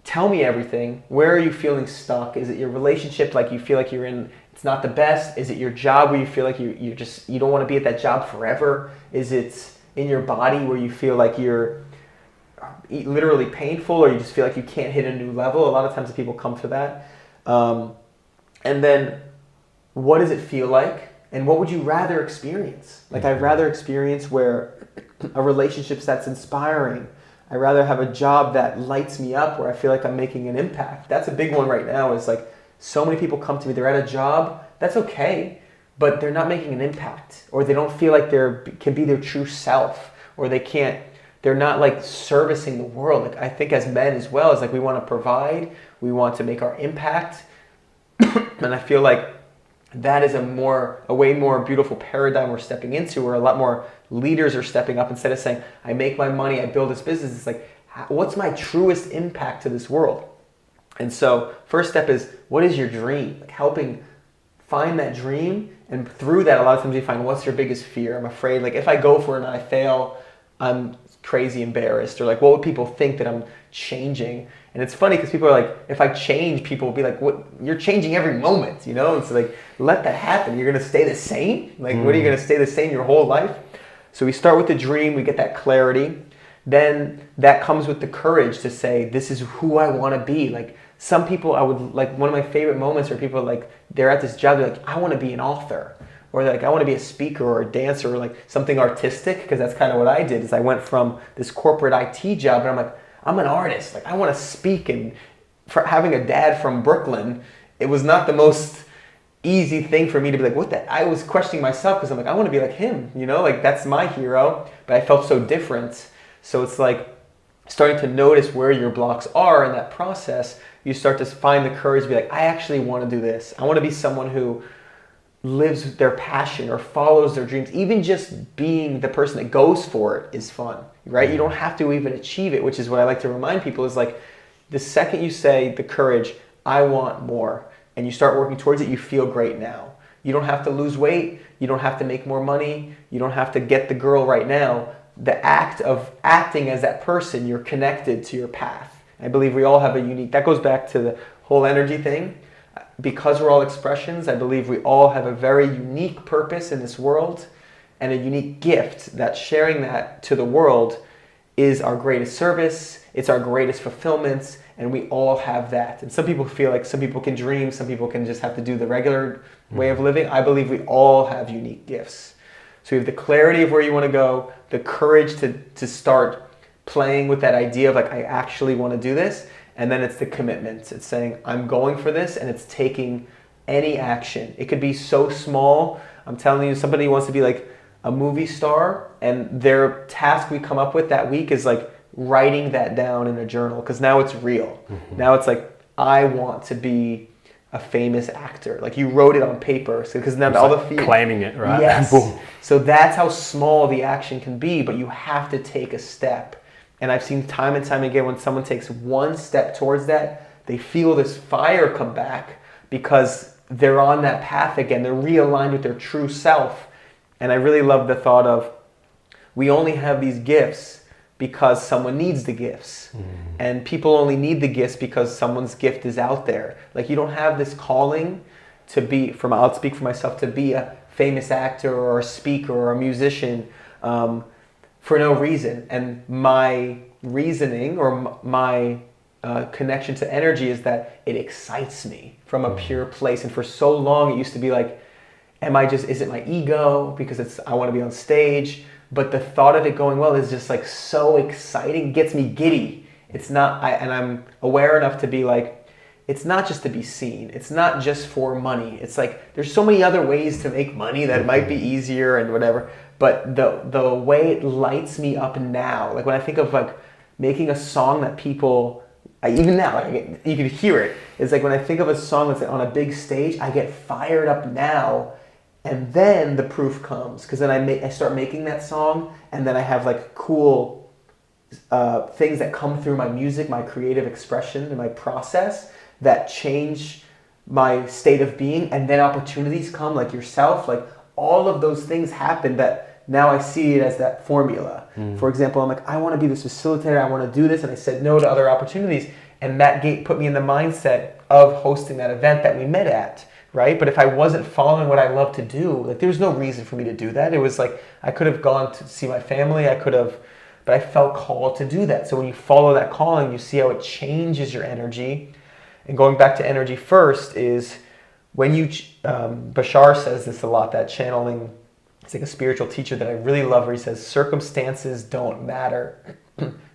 tell me everything. Where are you feeling stuck? Is it your relationship, like you feel like you're in, it's not the best? Is it your job where you feel like you don't want to be at that job forever? Is it in your body where you feel like you're literally painful, or you just feel like you can't hit a new level? A lot of times the people come for that. And then what does it feel like? And what would you rather experience? Like I'd rather experience where a relationship that's inspiring. I'd rather have a job that lights me up, where I feel like I'm making an impact. That's a big one right now, is like, so many people come to me, they're at a job, that's okay, but they're not making an impact, or they don't feel like they can be their true self, or they're not like servicing the world. Like I think as men as well, is like we want to provide, we want to make our impact. And I feel like that is a way more beautiful paradigm we're stepping into, where a lot more leaders are stepping up. Instead of saying, I make my money, I build this business, it's like, what's my truest impact to this world? And so first step is, what is your dream? Like helping find that dream, and through that a lot of times you find, what's your biggest fear? I'm afraid, like if I go for it and I fail, I'm crazy embarrassed, or like what would people think that I'm changing? And it's funny because people are like, if I change, people will be like, what, you're changing every moment, you know? It's like, let that happen. You're gonna stay the same? Like what are you gonna stay the same your whole life? So we start with the dream, we get that clarity. Then that comes with the courage to say, this is who I want to be. Like some people, I would like, one of my favorite moments where people are like, they're at this job, they're like, I want to be an author, or they're like, I want to be a speaker or a dancer, or like something artistic, because that's kind of what I did. Is I went from this corporate IT job, and I'm like, I'm an artist. Like I want to speak. And for having a dad from Brooklyn, it was not the most easy thing for me to be like, what the, I was questioning myself, because I'm like, I want to be like him, you know, like that's my hero, but I felt so different. So it's like starting to notice where your blocks are in that process. You start to find the courage to be like, I actually want to do this. I want to be someone who lives their passion or follows their dreams. Even just being the person that goes for it is fun, right? You don't have to even achieve it, which is what I like to remind people is like, the second you say the courage, I want more, and you start working towards it, you feel great now. You don't have to lose weight. You don't have to make more money. You don't have to get the girl right now. The act of acting as that person, you're connected to your path. I believe we all have a unique, that goes back to the whole energy thing. Because we're all expressions, I believe we all have a very unique purpose in this world and a unique gift that sharing that to the world is our greatest service, it's our greatest fulfillment, and we all have that. And some people feel like some people can dream, some people can just have to do the regular way of living. I believe we all have unique gifts. So you have the clarity of where you want to go, the courage to start playing with that idea of like, I actually want to do this. And then it's the commitment. It's saying, I'm going for this, and it's taking any action. It could be so small. I'm telling you, somebody wants to be like a movie star, and their task we come up with that week is like writing that down in a journal, because now it's real. Now it's like, I want to be a famous actor. Like you wrote it on paper, because now all like the fear, claiming it, right? Yes. Boom. So that's how small the action can be, but you have to take a step. And I've seen time and time again when someone takes one step towards that, they feel this fire come back because they're on that path again. They're realigned with their true self. And I really love the thought of, we only have these gifts because someone needs the gifts. And people only need the gifts because someone's gift is out there. Like you don't have this calling to be, I'll speak for myself, to be a famous actor or a speaker or a musician for no reason. And my reasoning or my connection to energy is that it excites me from a pure place. And for so long it used to be like, is it my ego because I want to be on stage? But the thought of it going well is just like so exciting, gets me giddy. It's not, and I'm aware enough to be like, it's not just to be seen. It's not just for money. It's like, there's so many other ways to make money that might be easier and whatever. But the way it lights me up now, like when I think of like making a song that people, even now, like you can hear it. It's like when I think of a song that's on a big stage, I get fired up now. And then the proof comes, because then I start making that song, and then I have like cool things that come through my music, my creative expression, and my process that change my state of being. And then opportunities come, like yourself, like all of those things happen that now I see it as that formula. For example, I'm like, I want to be this facilitator, I want to do this, and I said no to other opportunities, and that put me in the mindset of hosting that event that we met at. Right? But if I wasn't following what I love to do, like there was no reason for me to do that. It was like, I could have gone to see my family, but I felt called to do that. So when you follow that calling, you see how it changes your energy. And going back to energy first is when you, Bashar says this a lot, that channeling, it's like a spiritual teacher that I really love, where he says, circumstances don't matter,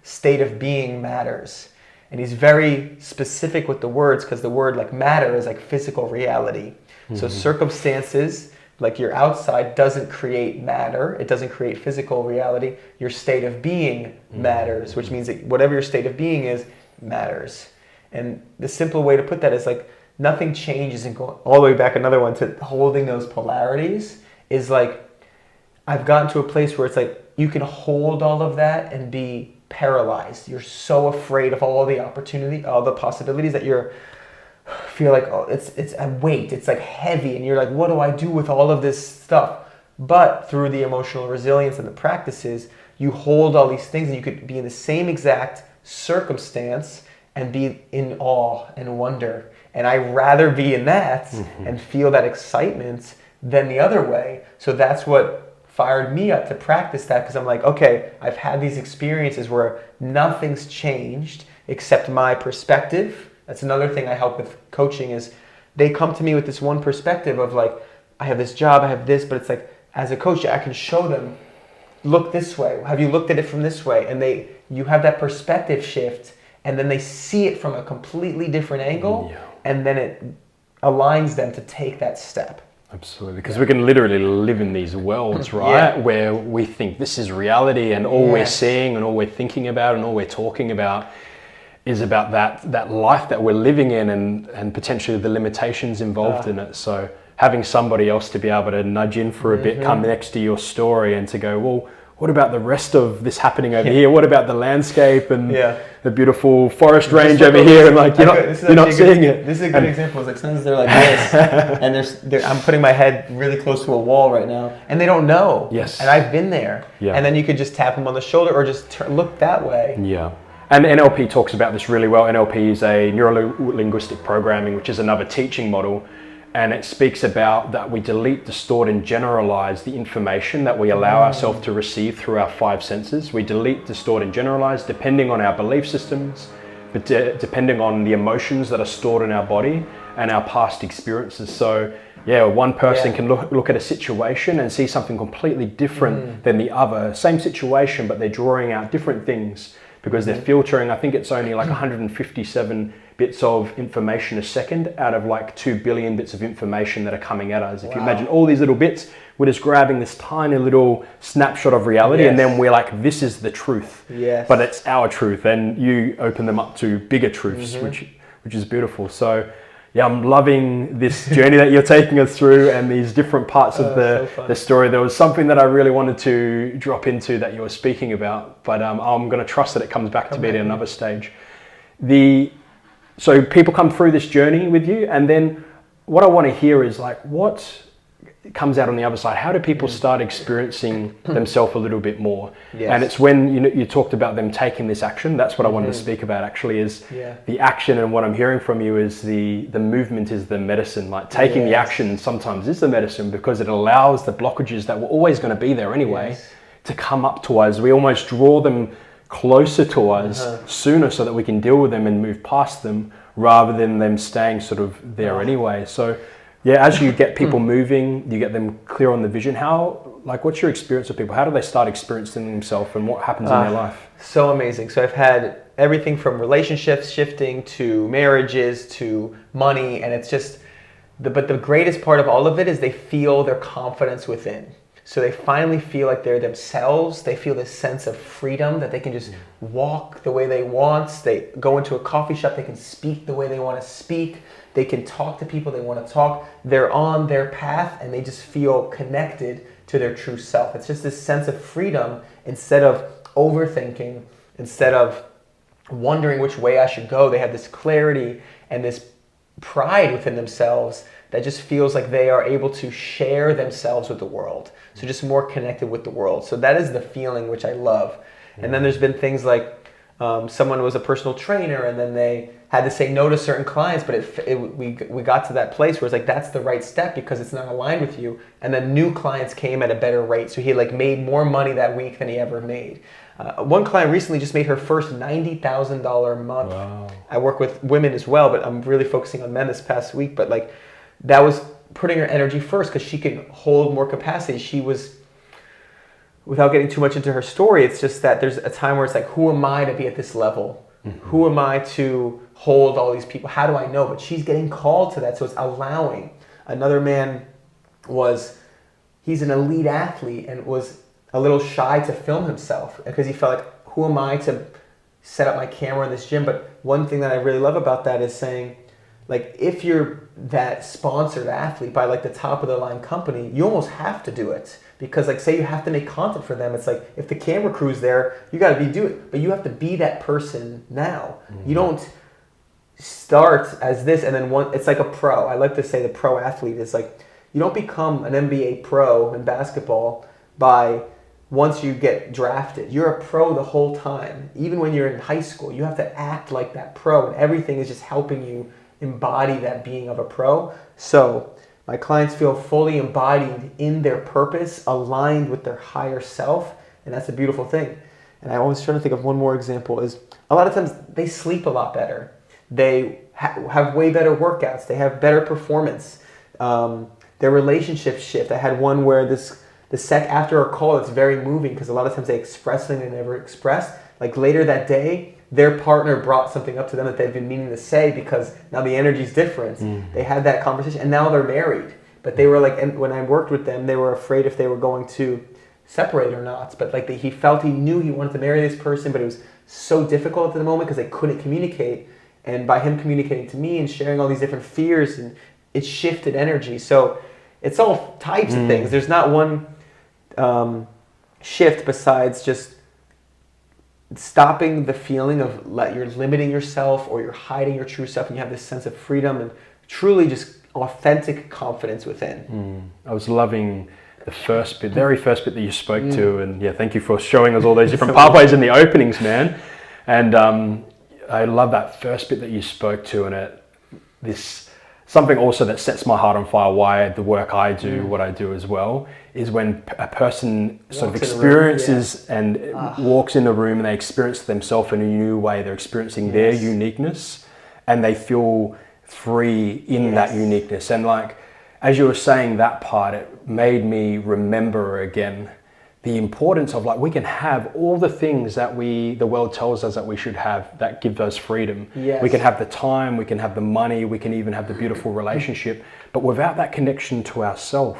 state of being matters. And he's very specific with the words, because the word like matter is like physical reality. So circumstances, like your outside, doesn't create matter. It doesn't create physical reality. Your state of being matters, which means that whatever your state of being is, matters. And the simple way to put that is like nothing changes, and going all the way back, another one, to holding those polarities is like, I've gotten to a place where it's like, you can hold all of that and be paralyzed. You're so afraid of all the opportunity, all the possibilities that you're feel like, oh, it's a weight. It's like heavy, and you're like, what do I do with all of this stuff? But through the emotional resilience and the practices, you hold all these things, and you could be in the same exact circumstance and be in awe and wonder. And I'd rather be in that and feel that excitement than the other way. So that's what fired me up to practice that, because I'm like, okay, I've had these experiences where nothing's changed except my perspective. That's another thing I help with coaching, is they come to me with this one perspective of like, I have this job, I have this, but it's like, as a coach, I can show them, look this way. Have you looked at it from this way? And you have that perspective shift, and then they see it from a completely different angle, and then it aligns them to take that step. Absolutely, because we can literally live in these worlds, right? Where we think this is reality, and all we're seeing and all we're thinking about and all we're talking about is about that life that we're living in, and potentially the limitations involved in it. So having somebody else to be able to nudge in for a bit, come next to your story, and to go, well, what about the rest of this happening over here? What about the landscape and the beautiful forest range over here? And like, you're not seeing it. This is a good example. It's like sometimes they're like this, and I'm putting my head really close to a wall right now, and they don't know. Yes. And I've been there. Yeah. And then you could just tap them on the shoulder, or just look that way. Yeah. And NLP talks about this really well. NLP is a neuro-linguistic programming, which is another teaching model. And it speaks about that we delete, distort, and generalize the information that we allow ourselves to receive through our five senses. We delete, distort, and generalize depending on our belief systems, but depending on the emotions that are stored in our body and our past experiences. So yeah, one person can look at a situation and see something completely different than the other. Same situation, but they're drawing out different things because they're filtering. I think it's only like 157 bits of information a second out of like 2 billion bits of information that are coming at us. If you imagine all these little bits, we're just grabbing this tiny little snapshot of reality, and then we're like, this is the truth. But it's our truth, and you open them up to bigger truths, which is beautiful. So yeah, I'm loving this journey that you're taking us through, and these different parts of the story. There was something that I really wanted to drop into that you were speaking about, but I'm going to trust that it comes back to me at another stage. So people come through this journey with you, and then what I want to hear is like, what comes out on the other side? How do people start experiencing themselves a little bit more? And it's when you talked about them taking this action. That's what I wanted to speak about actually, is the action. And what I'm hearing from you is the movement is the medicine. Like taking the action sometimes is the medicine, because it allows the blockages that were always going to be there anyway to come up to us. We almost draw them closer to us sooner so that we can deal with them and move past them, rather than them staying sort of there anyway. So yeah, as you get people moving, you get them clear on the vision. What's your experience with people? How do they start experiencing themselves, and what happens in their life? So amazing. So I've had everything from relationships shifting to marriages to money, and it's just, but the greatest part of all of it is they feel their confidence within. So they finally feel like they're themselves. They feel this sense of freedom, that they can just walk the way they want. They go into a coffee shop, they can speak the way they want to speak. They can talk to people they want to talk. They're on their path, and they just feel connected to their true self. It's just this sense of freedom, instead of overthinking, instead of wondering which way I should go. They have this clarity and this pride within themselves that just feels like they are able to share themselves with the world. So just more connected with the world. So that is the feeling which I love. And then there's been things like someone was a personal trainer, and then they had to say no to certain clients, but we got to that place where it's like, that's the right step because it's not aligned with you. And then new clients came at a better rate. So he like made more money that week than he ever made. One client recently just made her first $90,000 a month. Wow. I work with women as well, but I'm really focusing on men this past week. But like, that was putting her energy first, because she could hold more capacity. She was, without getting too much into her story, it's just that there's a time where it's like, who am I to be at this level? Who am I to hold all these people? How do I know? But she's getting called to that, so it's allowing. Another man he's an elite athlete and was a little shy to film himself because he felt like, who am I to set up my camera in this gym? But one thing that I really love about that is saying, like if you're that sponsored athlete by like the top of the line company, you almost have to do it. Because like say you have to make content for them, it's like if the camera crew's there, you got to be doing it. But you have to be that person now. You don't start as this and then it's like a pro. I like to say the pro athlete is like, you don't become an NBA pro in basketball by once you get drafted. You're a pro the whole time. Even when you're in high school, you have to act like that pro, and everything is just helping you embody that being of a pro. So my clients feel fully embodied in their purpose, aligned with their higher self, and that's a beautiful thing. And I always try to think of one more example is a lot of times they sleep a lot better. They have way better workouts. They have better performance. Their relationships shift. I had one where after a call, it's very moving because a lot of times they express something they never expressed. Like later that day, their partner brought something up to them that they've been meaning to say because now the energy's different. They had that conversation and now they're married. But they were like, and when I worked with them, they were afraid if they were going to separate or not. But like he knew he wanted to marry this person, but it was so difficult at the moment because they couldn't communicate. And by him communicating to me and sharing all these different fears, and it shifted energy. So it's all types of things. There's not one shift besides just stopping the feeling of you're limiting yourself or you're hiding your true self, and you have this sense of freedom and truly just authentic confidence within. I was loving the very first bit that you spoke to, and yeah, thank you for showing us all those different pathways in the openings, man. And I love that first bit that you spoke to, and something also that sets my heart on fire, why the work I do, what I do as well, is when a person sort of experiences and walks in the room and they experience themselves in a new way. They're experiencing their uniqueness and they feel free in that uniqueness. And like, as you were saying that part, it made me remember again the importance of like, we can have all the things that the world tells us that we should have that give us freedom. Yes. We can have the time, we can have the money, we can even have the beautiful relationship, but without that connection to ourselves,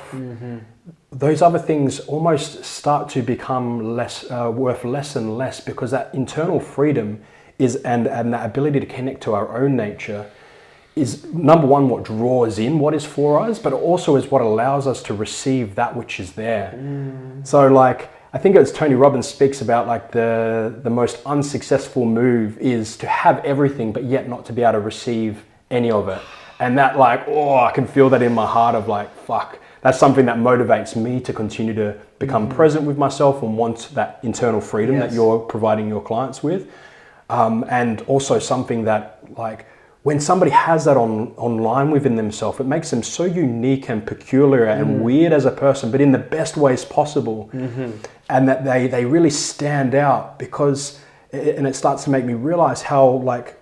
those other things almost start to become worth less and less, because that internal freedom and that ability to connect to our own nature is, number one, what draws in what is for us, but also is what allows us to receive that which is there. So like, I think as Tony Robbins speaks about, like the most unsuccessful move is to have everything, but yet not to be able to receive any of it. And that like, I can feel that in my heart of like, fuck, that's something that motivates me to continue to become present with myself and want that internal freedom that you're providing your clients with. And also something that like, when somebody has that online within themselves, it makes them so unique and peculiar and weird as a person, but in the best ways possible. And that they really stand out because, and it starts to make me realize how like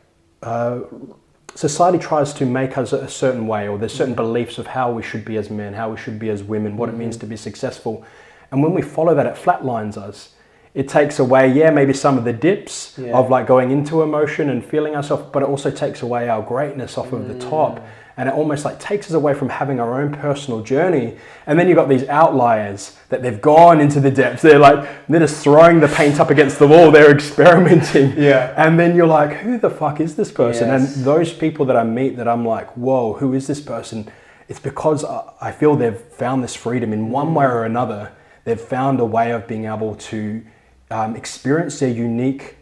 society tries to make us a certain way, or there's certain beliefs of how we should be as men, how we should be as women, what it means to be successful. And when we follow that, it flatlines us. It takes away, maybe some of the dips of like going into emotion and feeling ourselves, but it also takes away our greatness off of the top. And it almost like takes us away from having our own personal journey. And then you've got these outliers that they've gone into the depths. They're just throwing the paint up against the wall. They're experimenting. And then you're like, who the fuck is this person? And those people that I meet that I'm like, whoa, who is this person? It's because I feel they've found this freedom in one way or another. They've found a way of being able to experience their unique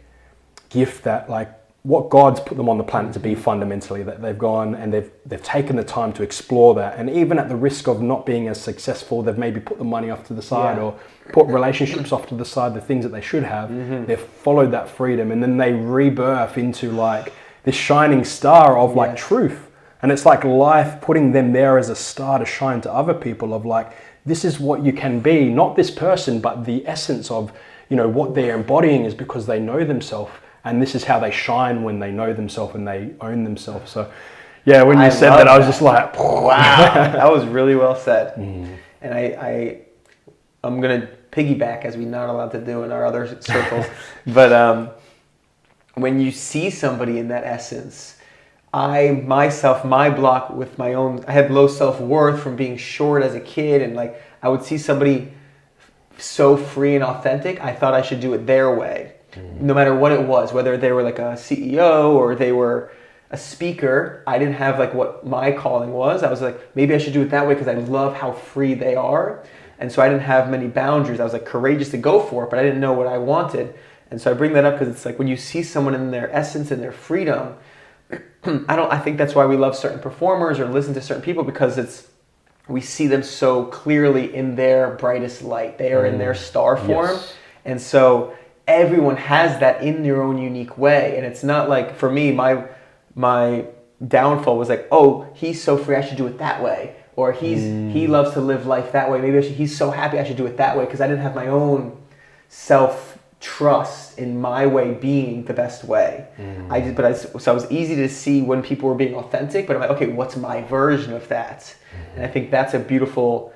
gift, that like what God's put them on the planet to be fundamentally, that they've gone and they've taken the time to explore that. And even at the risk of not being as successful, they've maybe put the money off to the side or put relationships off to the side, the things that they should have. They've followed that freedom, and then they rebirth into like this shining star of like truth. And it's like life putting them there as a star to shine to other people of like, this is what you can be, not this person, but the essence of, what they're embodying is because they know themselves, and this is how they shine when they know themselves and they own themselves. So when you said that, I was just like, wow, that was really well said. And I'm going to piggyback, as we're not allowed to do in our other circles. But when you see somebody in that essence, my block with my own, I had low self-worth from being short as a kid, and like I would see somebody so free and authentic, I thought I should do it their way, no matter what it was, whether they were like a CEO or they were a speaker, I didn't have like what my calling was. I was like, maybe I should do it that way because I love how free they are. And so I didn't have many boundaries. I was like courageous to go for it, but I didn't know what I wanted. And so I bring that up because it's like when you see someone in their essence and their freedom, I think that's why we love certain performers or listen to certain people, because we see them so clearly in their brightest light. They are in their star form. Yes. And so everyone has that in their own unique way. And it's not like, for me, my downfall was like, oh, he's so free, I should do it that way. Or he loves to live life that way. Maybe he's so happy, I should do it that way, because I didn't have my own self-trust in my way being the best way. So it was easy to see when people were being authentic, but I'm like, okay, what's my version of that? And I think that's a beautiful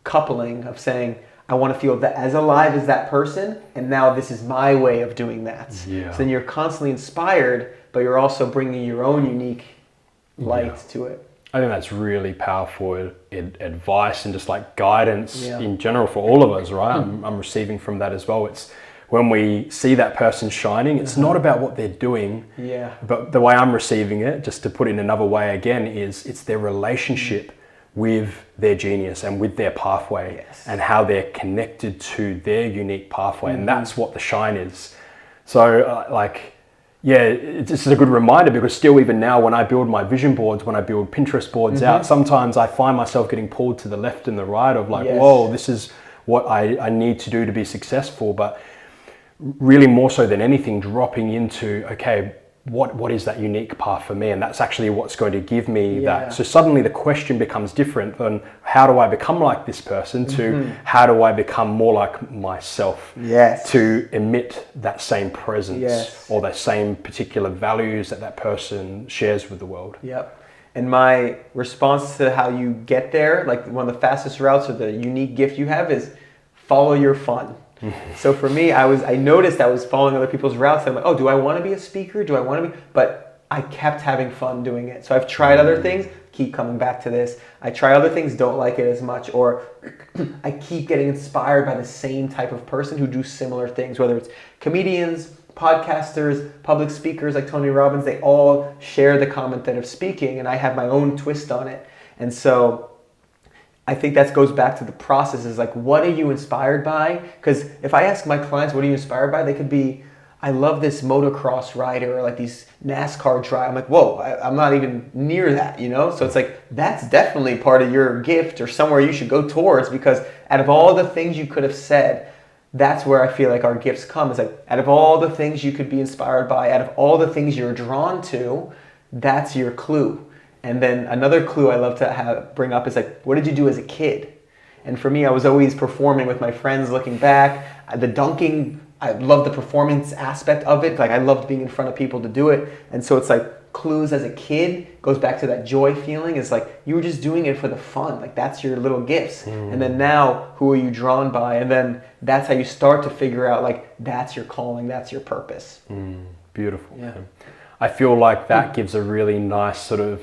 coupling of saying, I want to feel as alive as that person, and now this is my way of doing that. Yeah. So then you're constantly inspired, but you're also bringing your own unique light to it. I think that's really powerful advice and just like guidance in general for all of us, right? I'm receiving from that as well. It's when we see that person shining, it's not about what they're doing, but the way I'm receiving it, just to put it in another way again, is it's their relationship with their genius and with their pathway and how they're connected to their unique pathway. And that's what the shine is. So it's just a good reminder, because still even now when I build my vision boards, when I build Pinterest boards out, sometimes I find myself getting pulled to the left and the right of like, whoa, this is what I need to do to be successful. But really more so than anything, dropping into, okay, what is that unique path for me? And that's actually what's going to give me that. So suddenly the question becomes different than how do I become like this person to how do I become more like myself to emit that same presence or that same particular values that person shares with the world. And my response to how you get there, like one of the fastest routes or the unique gift you have, is follow your fun. So for me, I noticed I was following other people's routes. I'm like, oh, do I want to be a speaker? Do I want to be? But I kept having fun doing it. So I've tried other things, keep coming back to this. I try other things, don't like it as much. Or I keep getting inspired by the same type of person who do similar things, whether it's comedians, podcasters, public speakers like Tony Robbins. They all share the common thread of speaking, and I have my own twist on it. And so I think that goes back to the process, is like, what are you inspired by? Because if I ask my clients, what are you inspired by? They could be, I love this motocross rider, or like these NASCAR drive. I'm like, whoa, I'm not even near that, you know? So it's like, that's definitely part of your gift or somewhere you should go towards, because out of all the things you could have said, that's where I feel like our gifts come. It's like, out of all the things you could be inspired by, out of all the things you're drawn to, that's your clue. And then another clue I love to bring up is like, what did you do as a kid? And for me, I was always performing with my friends, looking back. The dunking, I love the performance aspect of it. Like I loved being in front of people to do it. And so it's like clues as a kid goes back to that joy feeling. It's like you were just doing it for the fun. Like that's your little gifts. And then now, who are you drawn by? And then that's how you start to figure out like that's your calling, that's your purpose. Beautiful. Yeah. I feel like that gives a really nice sort of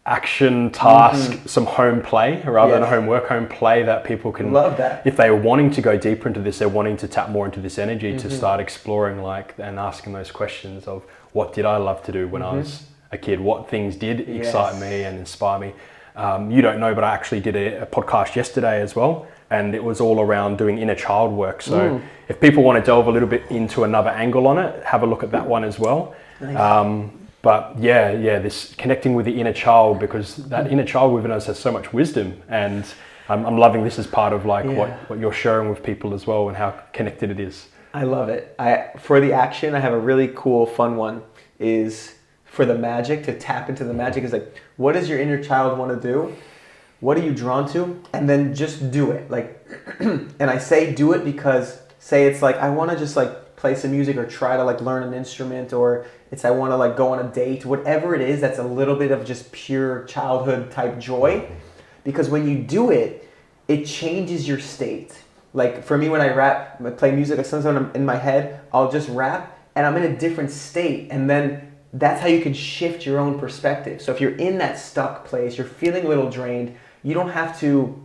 action task, some home play rather than homework, home play that people can love that. If they're wanting to go deeper into this, they're wanting to tap more into this energy to start exploring and asking those questions of what did I love to do when I was a kid? What things did excite me and inspire me? You don't know, but I actually did a podcast yesterday as well, and it was all around doing inner child work. So if people want to delve a little bit into another angle on it, have a look at that one as well. Nice. But this connecting with the inner child, because that inner child within us has so much wisdom, and I'm loving this as part of what you're sharing with people as well, and how connected it is. I love it. For the action, I have a really cool, fun one. Is for the magic, to tap into the magic, is like, what does your inner child want to do? What are you drawn to? And then just do it. Like, and I say do it because, say it's like, I want to just like play some music or try to like learn an instrument, or it's I want to like go on a date, whatever it is, that's a little bit of just pure childhood type joy. Because when you do it, it changes your state. Like for me, when I rap, I play music, like sometimes when I'm in my head, I'll just rap and I'm in a different state. And then that's how you can shift your own perspective. So if you're in that stuck place, you're feeling a little drained, you don't have to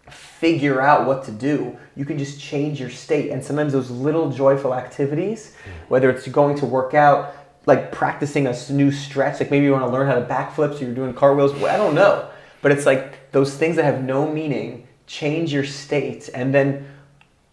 figure out what to do. You can just change your state. And sometimes those little joyful activities, whether it's going to work out, like practicing a new stretch. Like maybe you want to learn how to backflip, so you're doing cartwheels. Well, I don't know. But it's like those things that have no meaning, change your state. And then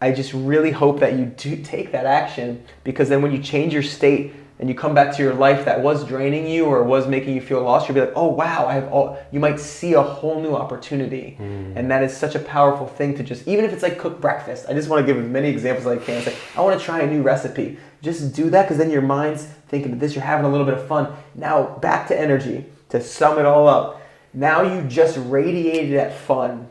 I just really hope that you do take that action, because then when you change your state and you come back to your life that was draining you or was making you feel lost, you'll be like, oh wow, you might see a whole new opportunity. And that is such a powerful thing to just, even if it's like cook breakfast. I just want to give as many examples as I can. It's like, I want to try a new recipe. Just do that, because then your mind's thinking of this, you're having a little bit of fun. Now back to energy, to sum it all up. Now you just radiated that fun,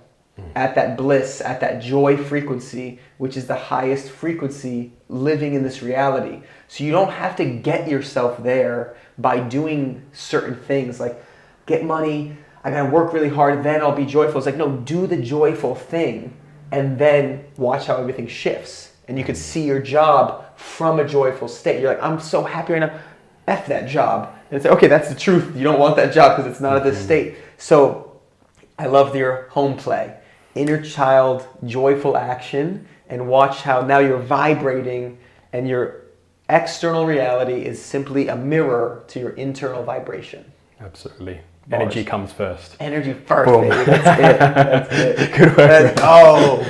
at that bliss, at that joy frequency, which is the highest frequency living in this reality. So you don't have to get yourself there by doing certain things like get money, I gotta work really hard, then I'll be joyful. It's like, no, do the joyful thing and then watch how everything shifts. And you could see your job from a joyful state. You're like, I'm so happy right now, F that job. And it's like, okay, that's the truth. You don't want that job because it's not at this state. So I love your home play. Inner child, joyful action, and watch how now you're vibrating and your external reality is simply a mirror to your internal vibration. Absolutely. Bars. Energy comes first. Energy first, Boom. baby. That's it. That's it. Good work.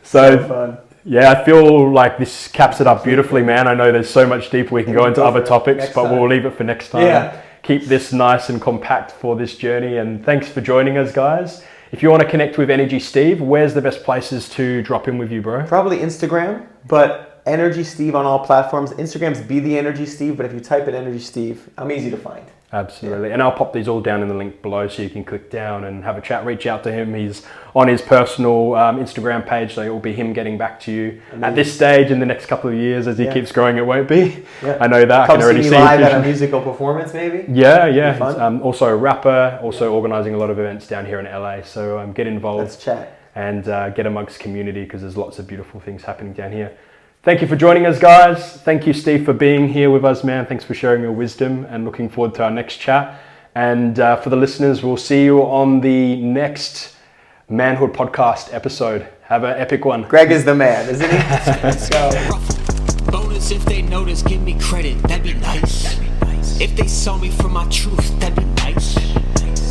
So fun. Yeah, I feel like this caps it up beautifully, man. I know there's so much deeper we can go into other topics, but we'll leave it for next time. Yeah. Keep this nice and compact for this journey. And thanks for joining us, guys. If you want to connect with Energy Steve, where's the best places to drop in with you, bro? Probably Instagram, but Energy Steve on all platforms. Instagram's Be The Energy Steve, but if you type in Energy Steve, I'm easy to find. Absolutely. And I'll pop these all down in the link below so you can click down and have a chat, reach out to him. He's on his personal Instagram page, so it will be him getting back to you. Amazing. At this stage in the next couple of years. As he keeps growing, it won't be. Yeah. I know that. Come I can already see see me live at a musical performance, maybe? Yeah. He's, also a rapper, also organising a lot of events down here in LA. So get involved. Let's chat. And get amongst community, because there's lots of beautiful things happening down here. Thank you for joining us, guys. Thank you, Steve, for being here with us, man. Thanks for sharing your wisdom, and looking forward to our next chat. And for the listeners, we'll see you on the next Manhood podcast episode. Have an epic one. Greg is the man, isn't he? Let's go. Bonus if they notice, give me credit, that'd be nice. If they saw me for my truth, that'd be nice.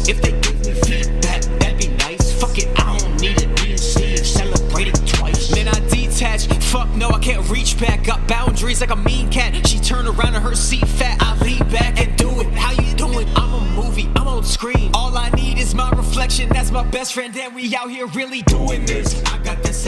If they give me feedback, that'd be nice. Fuck it, I don't need it. Me and Steve celebrated twice. Man, I detached. Fuck no, I can't reach back. Got boundaries like a mean cat. She turned around and her seat fat. I lean back and do it. How you doing? I'm a movie, I'm on screen. All I need is my reflection. That's my best friend, and we out here really doing this. I got this